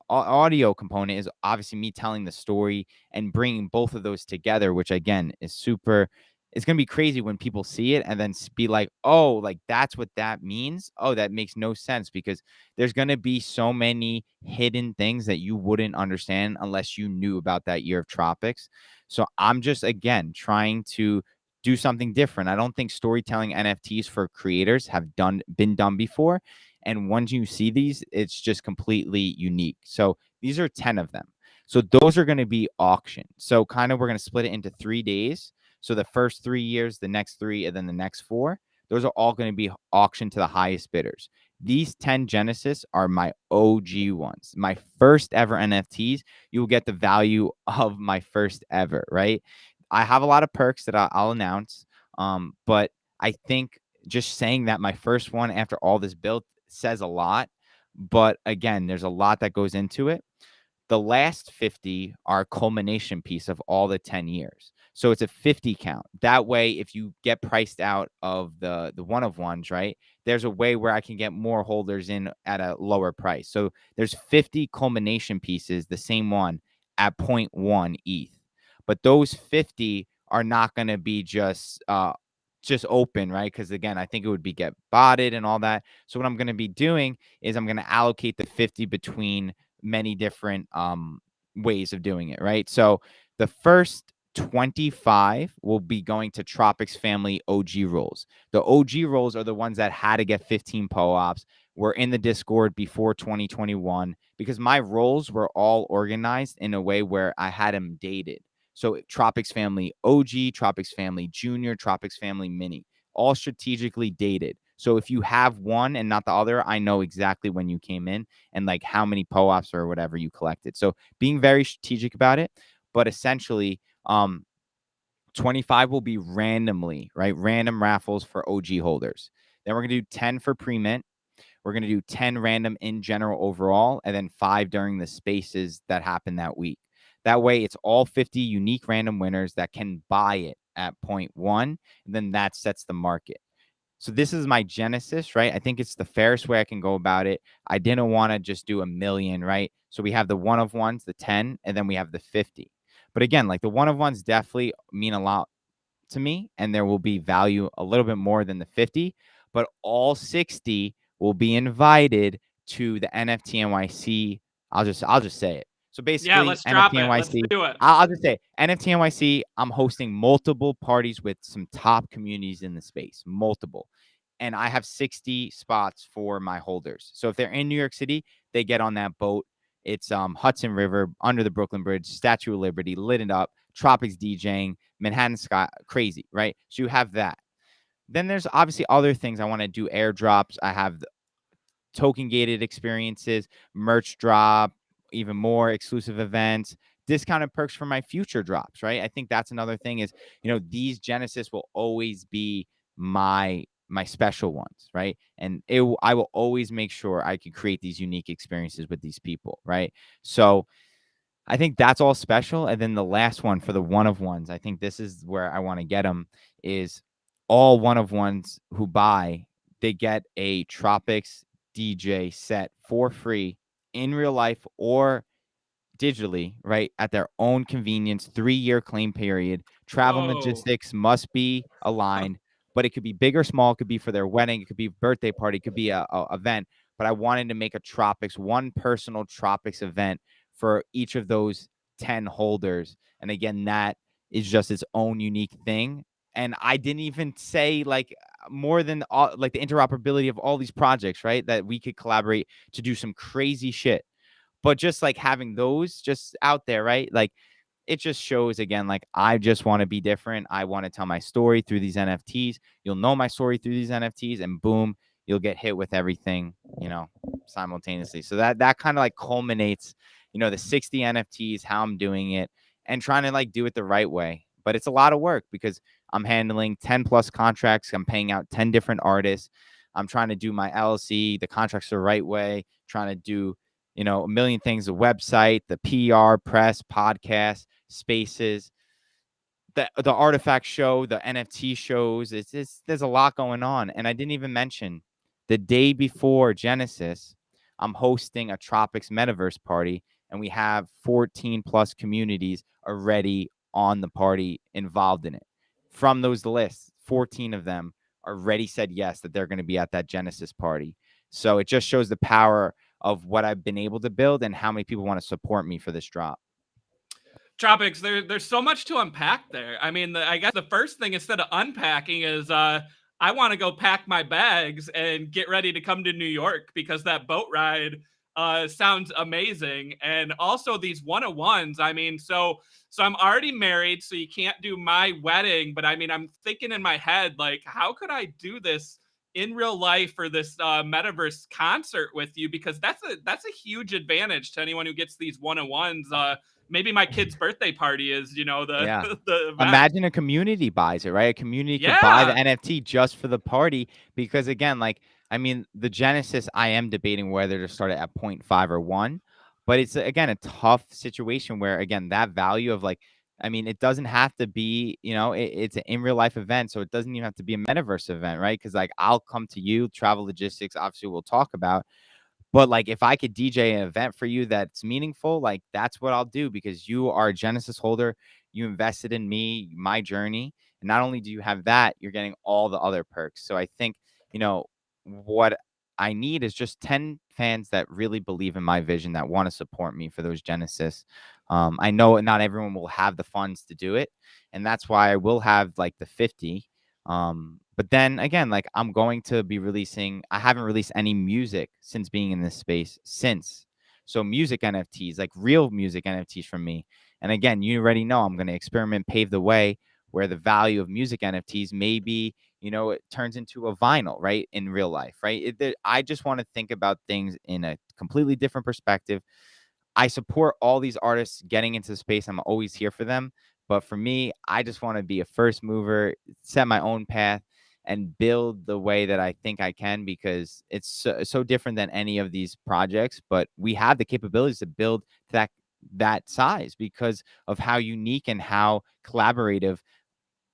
audio component is obviously me telling the story and bringing both of those together, which again is super. It's going to be crazy when people see it and then be like, oh, like that's what that means. Oh, that makes no sense, because there's going to be so many hidden things that you wouldn't understand unless you knew about that year of Tropics. So I'm just, again, trying to do something different. I don't think storytelling NFTs for creators have been done before. And once you see these, it's just completely unique. So these are 10 of them. So those are going to be auctioned. So kind of we're going to split it into 3 days. So the first 3 years, the next 3, and then the next 4, those are all going to be auctioned to the highest bidders. These 10 Genesis are my OG ones, my first ever NFTs. You will get the value of my first ever, right? I have a lot of perks that I'll announce, but I think just saying that my first one after all this built says a lot. But again, there's a lot that goes into it. The last 50 are a culmination piece of all the 10 years. So it's a 50 count. That way, if you get priced out of the one of ones, right, there's a way where I can get more holders in at a lower price. So there's 50 culmination pieces, the same one at 0.1 ETH. But those 50 are not going to be just open, right? Because again, I think it would be get botted and all that. So what I'm going to be doing is I'm going to allocate the 50 between many different ways of doing it, right? So the first 25 will be going to Tropics family OG roles. The OG roles are the ones that had to get 15 POAPs, were in the Discord before 2021, because my roles were all organized in a way where I had them dated. So Tropics family OG, Tropics family junior, Tropics family mini, all strategically dated. So if you have one and not the other, I know exactly when you came in and like how many POAPs or whatever you collected. So being very strategic about it, but essentially, 25 will be randomly, right? Random raffles for OG holders. Then we're going to do 10 for pre-mint. We're going to do 10 random in general overall, and then 5 during the spaces that happen that week. That way, it's all 50 unique random winners that can buy it at 0.1, and then that sets the market. So this is my genesis, right? I think it's the fairest way I can go about it. I didn't want to just do a million, right? So we have the one of ones, the 10, and then we have the 50. But again, like the one of ones definitely mean a lot to me, and there will be value a little bit more than the 50, but all 60 will be invited to the NFT NYC. I'll just say it. So Yeah, basically, let's drop NFT it. Let's NYC. do it. I'll just say NFT NYC. I'm hosting multiple parties with some top communities in the space, multiple, and I have 60 spots for my holders. So if they're in New York City, they get on that boat. It's Hudson River, under the Brooklyn Bridge, Statue of Liberty, lit it up, Tropics DJing, Manhattan Sky, crazy, right? So you have that. Then there's obviously other things I want to do. Airdrops. I have the token gated experiences, merch drop, even more exclusive events, discounted perks for my future drops, right? I think that's another thing is, these Genesis will always be my special ones, right? And I will always make sure I can create these unique experiences with these people, right? So I think that's all special. And then the last one for the one of ones, I think this is where I want to get them, is all one of ones who buy, they get a Tropics DJ set for free in real life or digitally, right, at their own convenience, 3-year claim period. Travel and Whoa. logistics must be aligned, but it could be big or small. It could be for their wedding. It could be a birthday party. It could be a event. But I wanted to make a Tropics, one personal Tropics event for each of those 10 holders. And again, that is just its own unique thing. And I didn't even say like more than all, like the interoperability of all these projects, right? That we could collaborate to do some crazy shit. But just like having those just out there, right? Like it just shows again, like I just want to be different. I want to tell my story through these NFTs. You'll know my story through these NFTs, and boom, you'll get hit with everything, simultaneously. So that kind of like culminates, the 60 NFTs, how I'm doing it, and trying to like do it the right way. But it's a lot of work because I'm handling 10 plus contracts. I'm paying out 10 different artists. I'm trying to do my LLC, the contracts the right way, trying to do a million things, the website, the PR, press, podcast, spaces, the artifact show, the NFT shows. There's a lot going on. And I didn't even mention the day before Genesis, I'm hosting a Tropics Metaverse party, and we have 14 plus communities already on the party involved in it. From those lists, 14 of them already said yes, that they're going to be at that Genesis party. So it just shows the power of what I've been able to build and how many people want to support me for this drop. Tropics, there's so much to unpack there. I mean, I guess the first thing instead of unpacking is I want to go pack my bags and get ready to come to New York because that boat ride sounds amazing. And also these one-on-ones. I mean, so I'm already married, so you can't do my wedding. But I mean, I'm thinking in my head, like, how could I do this in real life for this metaverse concert with you? Because that's a huge advantage to anyone who gets these one-on-ones. Maybe my kid's birthday party is, the Yeah. the event. Imagine a community buys it, right? A community could buy the Yeah. NFT just for the party because again, like I mean, the Genesis, I am debating whether to start it at 0.5 or 1, but it's again a tough situation where again that value of like I mean, it doesn't have to be, it's an in real life event, so it doesn't even have to be a metaverse event, right? Because like I'll come to you, travel logistics, obviously we'll talk about, but like if I could DJ an event for you that's meaningful, like that's what I'll do because you are a Genesis holder. You invested in me, my journey. And not only do you have that, you're getting all the other perks. So I think, what I need is just 10 fans that really believe in my vision, that want to support me for those Genesis. I know not everyone will have the funds to do it. And that's why I will have like the 50. But then again, like I'm going to be releasing, I haven't released any music since being in this space since. So music NFTs, like real music NFTs from me. And again, you already know I'm going to experiment, pave the way where the value of music NFTs maybe, it turns into a vinyl, right? In real life, right? I just want to think about things in a completely different perspective. I support all these artists getting into the space. I'm always here for them. But for me, I just want to be a first mover, set my own path, and build the way that I think I can, because it's so different than any of these projects. But we have the capabilities to build that size because of how unique and how collaborative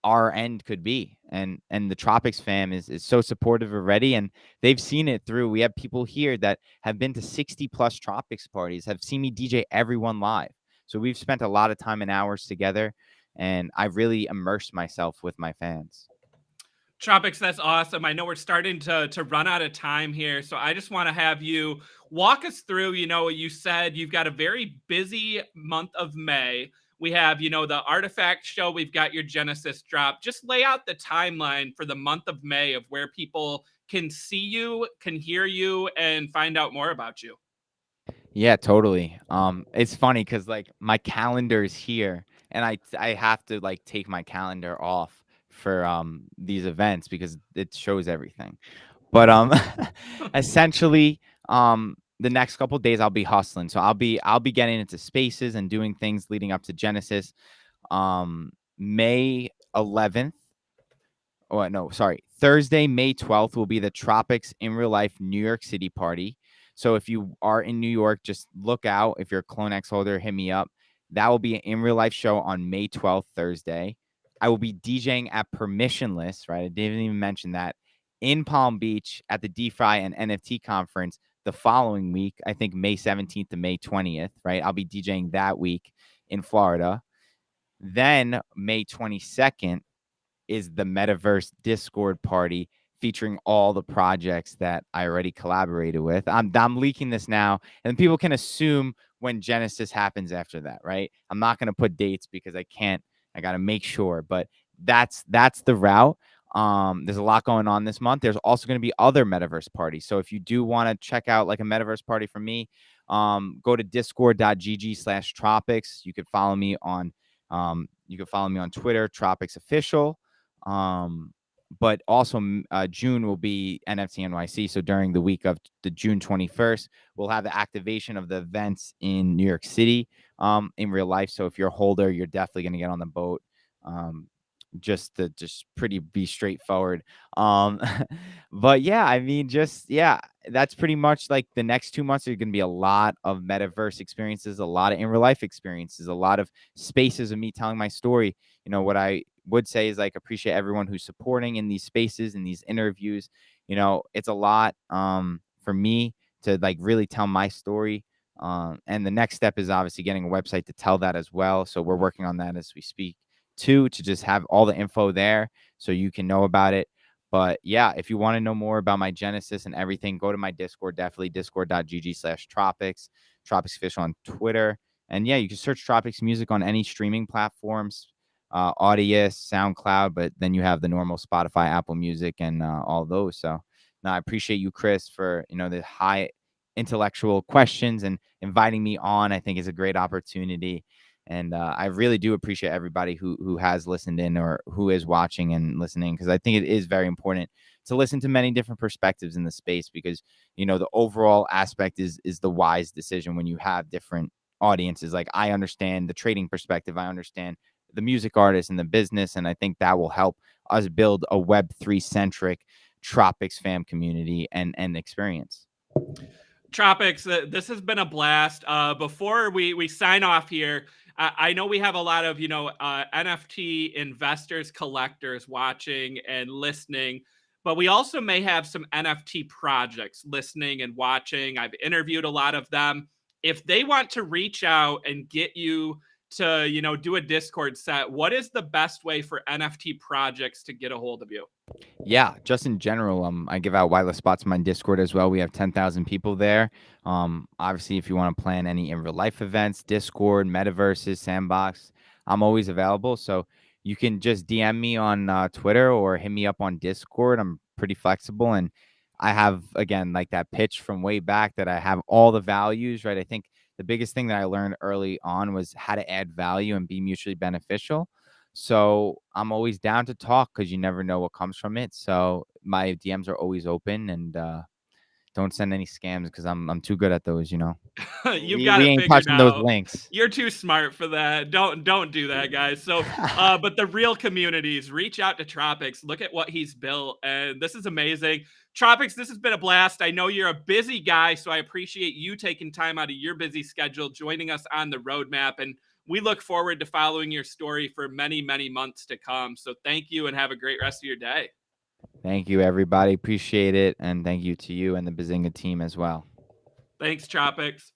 our end could be. And the Tropics fam is so supportive already, and they've seen it through. We have people here that have been to 60 plus Tropics parties, have seen me DJ everyone live. So we've spent a lot of time and hours together, and I really immersed myself with my fans. Tropics, that's awesome. I know we're starting to run out of time here, so I just want to have you walk us through. You said you've got a very busy month of May. We have, the Artifact show. We've got your Genesis drop. Just lay out the timeline for the month of May of where people can see you, can hear you, and find out more about you. Yeah, totally. It's funny because like my calendar is here, and I have to like take my calendar off for these events because it shows everything. But essentially, the next couple days I'll be hustling. So I'll be getting into spaces and doing things leading up to Genesis. May 11th. Oh, no, sorry. Thursday, May 12th will be the Tropics in Real Life New York City party. So if you are in New York, just look out. If you're a Clone X holder, hit me up. That will be an in real life show on May 12th, Thursday. I will be DJing at Permissionless, right? I didn't even mention that, in Palm Beach at the DeFi and NFT conference the following week. I think May 17th to May 20th, right? I'll be DJing that week in Florida. Then May 22nd is the Metaverse Discord party featuring all the projects that I already collaborated with. I'm leaking this now, and people can assume when Genesis happens after that, right? I'm not going to put dates because I can't. I got to make sure, but that's the route. There's a lot going on this month. There's also going to be other Metaverse parties. So if you do want to check out like a Metaverse party from me, go to discord.gg/tropics. You can follow me on Twitter, Tropics Official. But also June will be NFT NYC. So during the week of the June 21st, we'll have the activation of the events in New York City in real life. So if you're a holder, you're definitely going to get on the boat. Just pretty be straightforward. But yeah, I mean, that's pretty much like the next 2 months are going to be a lot of Metaverse experiences, a lot of in real life experiences, a lot of spaces of me telling my story. What I would say is like appreciate everyone who's supporting in these spaces and these interviews. It's a lot for me to like really tell my story. And the next step is obviously getting a website to tell that as well. So we're working on that as we speak too, to just have all the info there so you can know about it. But yeah, if you want to know more about my Genesis and everything, go to my Discord, definitely discord.gg/tropics, Tropics Official on Twitter. And yeah, you can search Tropics Music on any streaming platforms, Audius, SoundCloud, but then you have the normal Spotify, Apple Music, and all those. So no, I appreciate you, Chris, for the high intellectual questions and inviting me on. I think is a great opportunity. And I really do appreciate everybody who has listened in or who is watching and listening, because I think it is very important to listen to many different perspectives in the space, because, the overall aspect is the wise decision when you have different audiences. Like I understand the trading perspective. I understand the music artist and the business. And I think that will help us build a Web3 centric Tropics fam community and experience. Tropics, this has been a blast. Before we sign off here, I know we have a lot of NFT investors, collectors watching and listening, but we also may have some NFT projects listening and watching. I've interviewed a lot of them. If they want to reach out and get you to do a Discord set, what is the best way for NFT projects to get a hold of you? Yeah, just in general, I give out whitelist spots in my Discord as well. We have 10,000 people there. Obviously, if you want to plan any in real life events, Discord, Metaverses, Sandbox, I'm always available. So you can just DM me on Twitter or hit me up on Discord. I'm pretty flexible, and I have, again, like that pitch from way back that I have all the values, right? I think the biggest thing that I learned early on was how to add value and be mutually beneficial. So I'm always down to talk because you never know what comes from it. So my DMs are always open, and don't send any scams because I'm too good at those, you know. You've We got we it ain't figured touching those out. links. You're too smart for that. Don't do that, guys. So, but the real communities, reach out to Tropix. Look at what he's built, and this is amazing. Tropix, this has been a blast. I know you're a busy guy, so I appreciate you taking time out of your busy schedule, joining us on the roadmap, and we look forward to following your story for many, many months to come. So, thank you, and have a great rest of your day. Thank you, everybody. Appreciate it, and thank you to you and the Benzinga team as well. Thanks, Tropics.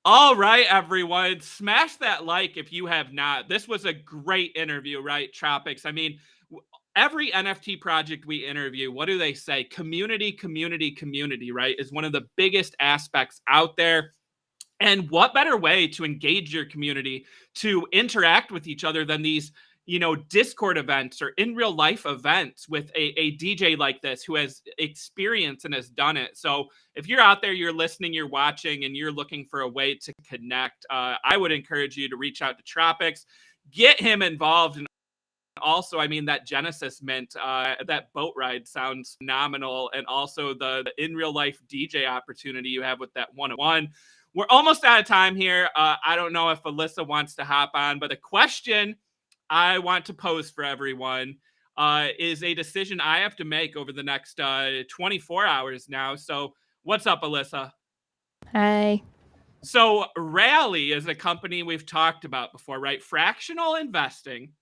All right, everyone. Smash that like if you have not. This was a great interview, right, Tropics? I mean, every NFT project we interview, what do they say? Community, community, community, right? Is one of the biggest aspects out there. And what better way to engage your community, to interact with each other than these, Discord events or in real life events with a DJ like this who has experience and has done it. So if you're out there, you're listening, you're watching, and you're looking for a way to connect, I would encourage you to reach out to Tropics, get him involved. And also, I mean, that Genesis mint, that boat ride sounds phenomenal. And also the in real life DJ opportunity you have with that 101. We're almost out of time here. I don't know if Alyssa wants to hop on, but the question I want to pose for everyone is a decision I have to make over the next 24 hours now. So what's up, Alyssa? Hi. So Rally is a company we've talked about before, right? Fractional investing.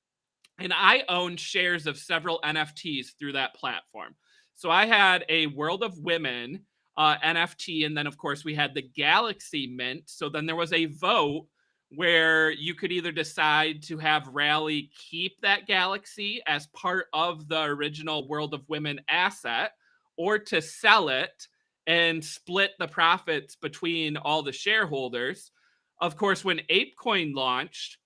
And I own shares of several NFTs through that platform. So I had a World of Women NFT, and then of course we had the Galaxy Mint. So then there was a vote where you could either decide to have Rally keep that Galaxy as part of the original World of Women asset, or to sell it and split the profits between all the shareholders. Of course, when ApeCoin launched,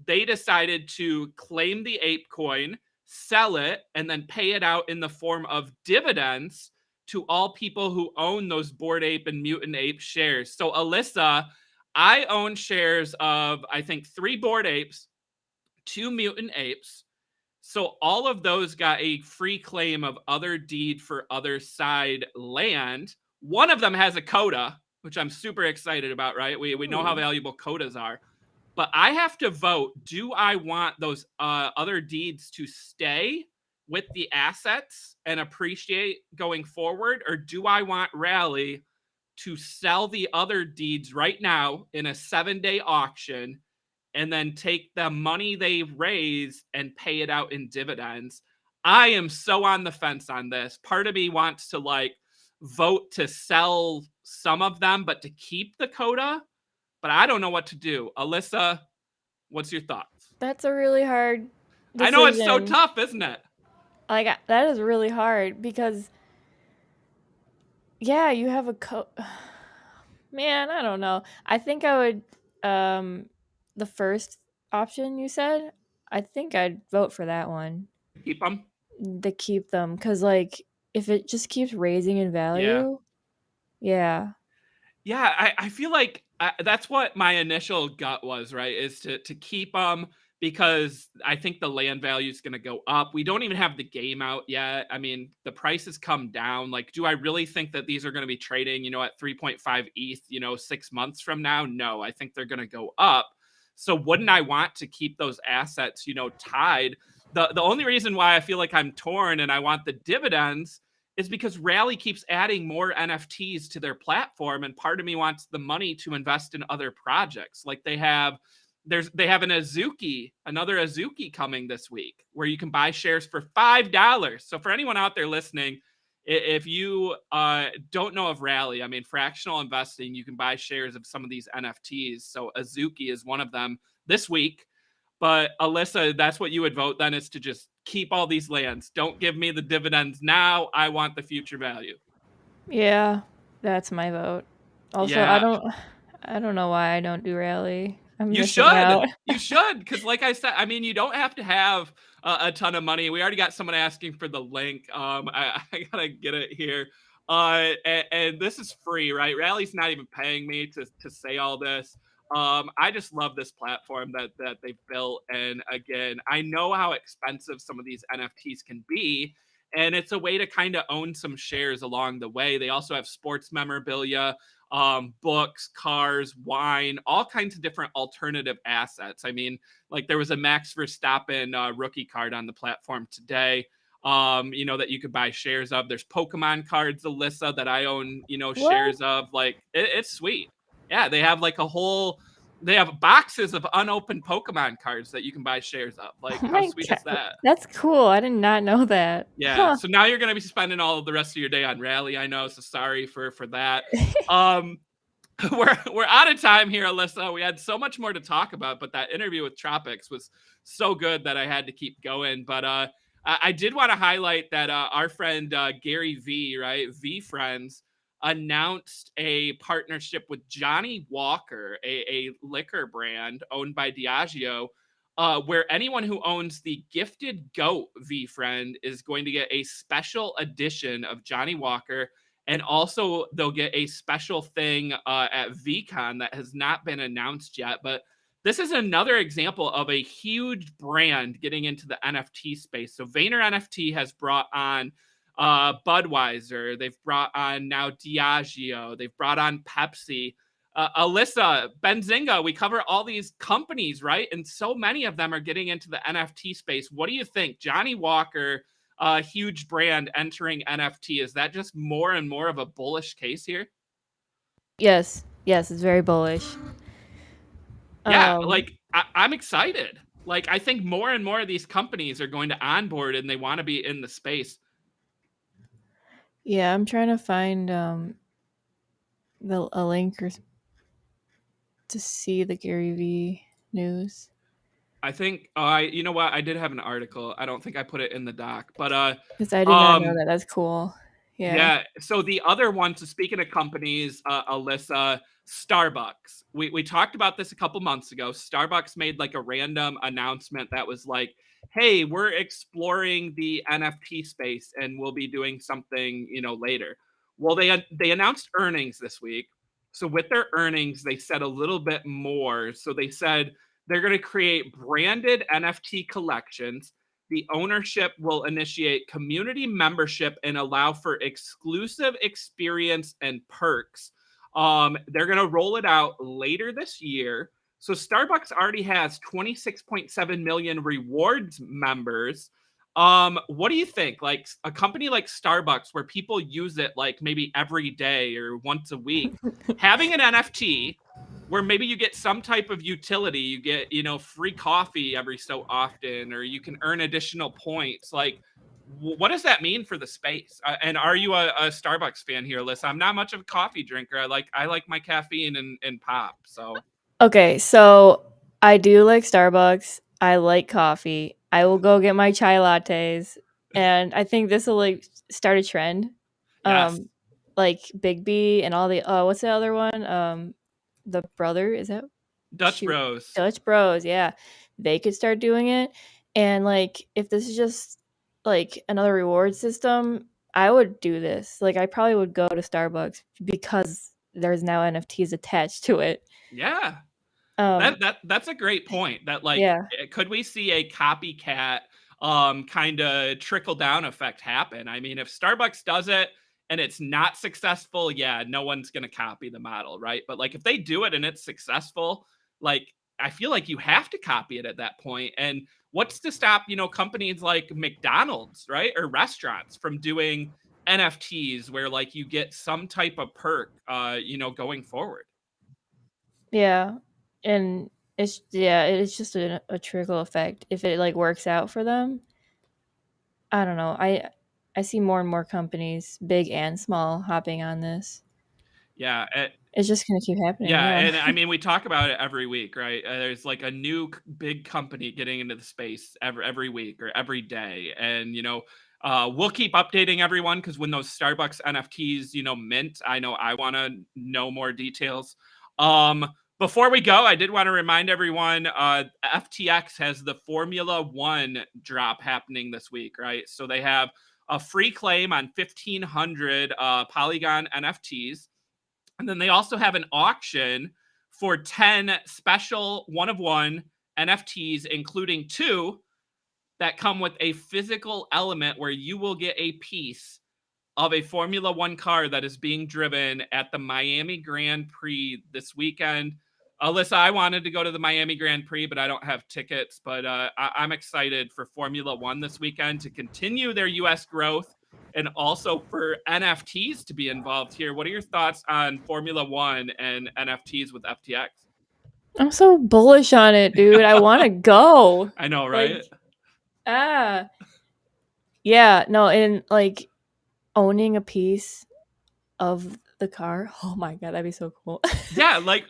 they decided to claim the ape coin, sell it, and then pay it out in the form of dividends to all people who own those Bored Ape and Mutant Ape shares. So, Alyssa, I own shares of, I think, 3 Bored Apes, 2 Mutant Apes. So all of those got a free claim of other deed for other side land. One of them has a coda, which I'm super excited about, right? We know how valuable codas are. But I have to vote. Do I want those other deeds to stay with the assets and appreciate going forward? Or do I want Rally to sell the other deeds right now in a 7-day auction and then take the money they raise and pay it out in dividends? I am so on the fence on this. Part of me wants to vote to sell some of them, but to keep the coda. But I don't know what to do. Alyssa, what's your thoughts? That's a really hard decision. I know it's so tough, isn't it? That is really hard because, yeah, you have Man, I don't know. I think I would, the first option you said, I think I'd vote for that one. Keep them? To keep them. Because, if it just keeps raising in value, yeah. Yeah, I feel like that's what my initial gut was, right? Is to keep them because I think the land value is going to go up. We don't even have the game out yet. I mean, the price has come down. Do I really think that these are going to be trading, at 3.5 ETH, 6 months from now? No, I think they're going to go up. So wouldn't I want to keep those assets, tied? The only reason why I feel like I'm torn and I want the dividends is because Rally keeps adding more NFTs to their platform, and part of me wants the money to invest in other projects. Like they have another Azuki coming this week where you can buy shares for $5. So for anyone out there listening, if you don't know of Rally, I mean, fractional investing, you can buy shares of some of these NFTs. So Azuki is one of them this week. But Alyssa, that's what you would vote then, is to just keep all these lands. Don't give me the dividends now. I want the future value. Yeah, that's my vote. Also, Yeah. I don't know why I don't do Rally. I'm You missing should. out. You should. Because like I said, I mean, you don't have to have a ton of money. We already got someone asking for the link. I got to get it here. And this is free, right? Rally's not even paying me to say all this. I just love this platform that they've built. And again, I know how expensive some of these NFTs can be. and it's a way to kind of own some shares along the way. They also have sports memorabilia, books, cars, wine, all kinds of different alternative assets. I mean, like there was a Max Verstappen rookie card on the platform today, that you could buy shares of. There's Pokemon cards, Alyssa, that I own, shares of. Like it's sweet. Yeah, they have like they have boxes of unopened Pokemon cards that you can buy shares of. Like, Oh how my sweet God. is that? That's cool. I did not know that. Yeah. Huh. So now you're gonna be spending all of the rest of your day on Rally. I know. So sorry for that. Um, we're out of time here, Alyssa. We had so much more to talk about, but that interview with Tropics was so good that I had to keep going. But I did want to highlight that our friend Gary V, right, V Friends, announced a partnership with Johnny Walker, a liquor brand owned by Diageo, where anyone who owns the Gifted Goat V Friend is going to get a special edition of Johnny Walker. And also, they'll get a special thing at VCon that has not been announced yet. But this is another example of a huge brand getting into the NFT space. So Vayner NFT has brought on Budweiser. They've brought on now Diageo. They've brought on Pepsi. Alyssa, Benzinga, we cover all these companies, right? And so many of them are getting into the NFT space. What do you think? Johnny Walker, a huge brand entering NFT. Is that just more and more of a bullish case here? Yes, it's very bullish. Yeah, like I'm excited. Like I think more and more of these companies are going to onboard and they want to be in the space. Yeah, I'm trying to find a link to see the Gary V news. I think you know what? I did have an article. I don't think I put it in the doc, but Because I did not know that. That's cool. Yeah. So the other one, so speaking of companies, Alyssa, Starbucks. We talked about this a couple months ago. Starbucks made like a random announcement that was like, hey, we're exploring the NFT space and we'll be doing something, later. Well, they announced earnings this week. So with their earnings, they said a little bit more. So they said they're going to create branded NFT collections. The ownership will initiate community membership and allow for exclusive experience and perks. They're going to roll it out later this year. So Starbucks already has 26.7 million rewards members. What do you think? Like a company like Starbucks, where people use it like maybe every day or once a week, having an NFT where maybe you get some type of utility, you get, free coffee every so often, or you can earn additional points. Like, what does that mean for the space? And are you a Starbucks fan here, Alyssa? I'm not much of a coffee drinker. I like my caffeine and pop. So Okay, so I do like Starbucks. I like coffee. I will go get my chai lattes, and I think this will like start a trend. yes, Like Big B and all the what's the other one? The brother, is that Dutch shoot Bros. Dutch Bros, yeah. They could start doing it. And like if this is just like another reward system, I would do this. Like I probably would go to Starbucks because there's now NFTs attached to it. Yeah. Um That's a great point. That like, yeah. could we see a copycat kind of trickle down effect happen? I mean, if Starbucks does it and it's not successful, yeah, no one's gonna copy the model, right? But like if they do it and it's successful, like I feel like you have to copy it at that point. And what's to stop, companies like McDonald's, right? Or restaurants from doing NFTs where like you get some type of perk going forward. Yeah. And it's just a trickle effect. If it like works out for them, I don't know. I see more and more companies, big and small, hopping on this. Yeah. It's just gonna keep happening. Yeah, Yeah. and I mean, we talk about it every week, right? There's like a new big company getting into the space every week or every day, and we'll keep updating everyone because when those Starbucks NFTs, mint, I know I want to know more details. Before we go, I did want to remind everyone, FTX has the Formula One drop happening this week, right? So they have a free claim on 1,500 Polygon NFTs. And then they also have an auction for 10 special one-of-one NFTs, including 2 that come with a physical element where you will get a piece of a Formula One car that is being driven at the Miami Grand Prix this weekend. Alyssa, I wanted to go to the Miami Grand Prix, but I don't have tickets. But I'm excited for Formula One this weekend to continue their U.S. growth and also for NFTs to be involved here. What are your thoughts on Formula One and NFTs with FTX? I'm so bullish on it, dude. I want to go. I know, right? Yeah, no, and like owning a piece of the car. Oh my god, that'd be so cool. Yeah, like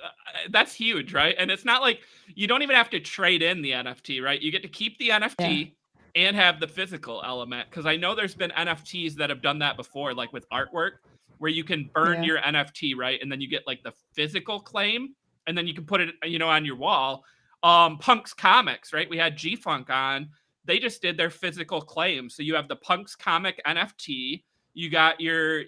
that's huge, right? And it's not like you don't even have to trade in the NFT, right? You get to keep the NFT and have the physical element. Because I know there's been NFTs that have done that before, like with artwork, where you can burn your NFT, right? And then you get like the physical claim, and then you can put it, on your wall. Punk's Comics, right? We had G-Funk on. They just did their physical claim. So you have the Punk's Comic NFT. You got your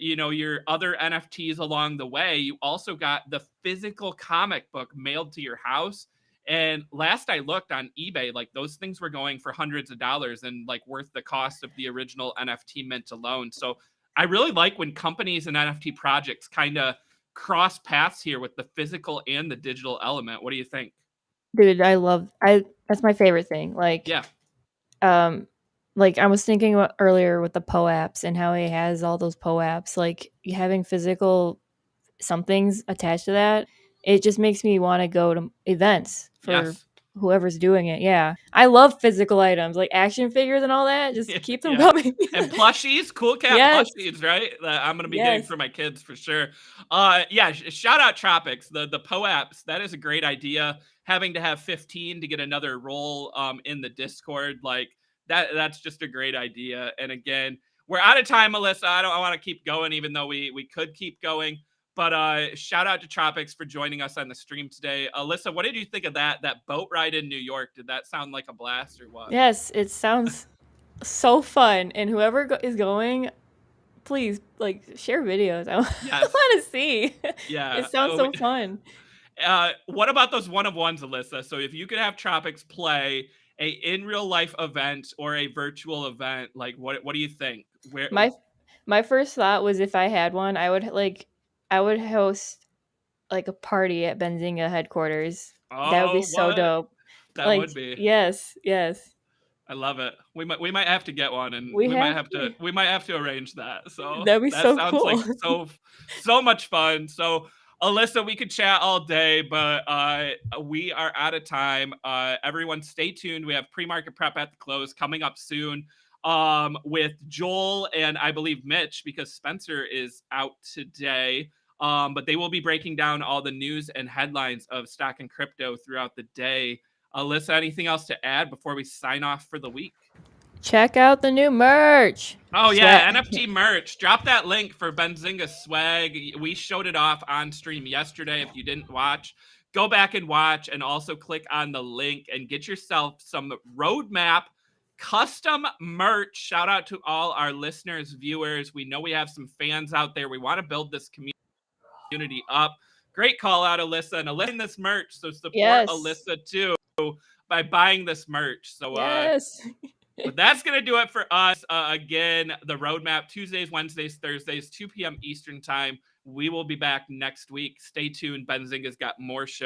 other NFTs along the way. You also got the physical comic book mailed to your house. And last I looked on eBay, like those things were going for hundreds of dollars and like worth the cost of the original NFT mint alone. So I really like when companies and NFT projects kind of cross paths here with the physical and the digital element. What do you think? Dude, that's my favorite thing. Like, yeah. Like I was thinking about earlier with the PO apps and how he has all those PO apps, like having physical somethings attached to that, it just makes me want to go to events for whoever's doing it. Yeah. I love physical items like action figures and all that. Just keep them coming. And plushies, cool cat plushies, right? I'm going to be getting for my kids for sure. Shout out Tropics, the PO apps. That is a great idea. Having to have 15 to get another role in the Discord, like that's just a great idea. And again, we're out of time, Melissa. I want to keep going, even though we could keep going. But shout out to Tropics for joining us on the stream today. Alyssa, what did you think of that boat ride in New York? Did that sound like a blast or what? Yes, it sounds so fun. And whoever is going, please like share videos. I want to see. Yeah, it sounds so fun. What about those one-of-ones, Alyssa? So if you could have Tropics play a in real life event or a virtual event, like what do you think? Where my first thought was if I had one, I would host like a party at Benzinga headquarters. That would be so dope. That would be. Yes. I love it. We might have to get one, and we might have to arrange that. So that'd be so sounds cool. Like so much fun. So Alyssa, we could chat all day, but we are out of time. Everyone stay tuned. We have pre-market prep at the close coming up soon with Joel and I believe Mitch, because Spencer is out today. But they will be breaking down all the news and headlines of stock and crypto throughout the day. Alyssa, anything else to add before we sign off for the week? Check out the new merch. Oh, yeah, NFT merch. Drop that link for Benzinga swag. We showed it off on stream yesterday. If you didn't watch, go back and watch, and also click on the link and get yourself some roadmap custom merch. Shout out to all our listeners, viewers. We know we have some fans out there. We want to build this community up. Great call out, Alyssa, and Alyssa this merch. So support Alyssa too by buying this merch. So but that's going to do it for us. Again, the roadmap Tuesdays, Wednesdays, Thursdays, 2 p.m. Eastern time. We will be back next week. Stay tuned. Benzinga's got more shows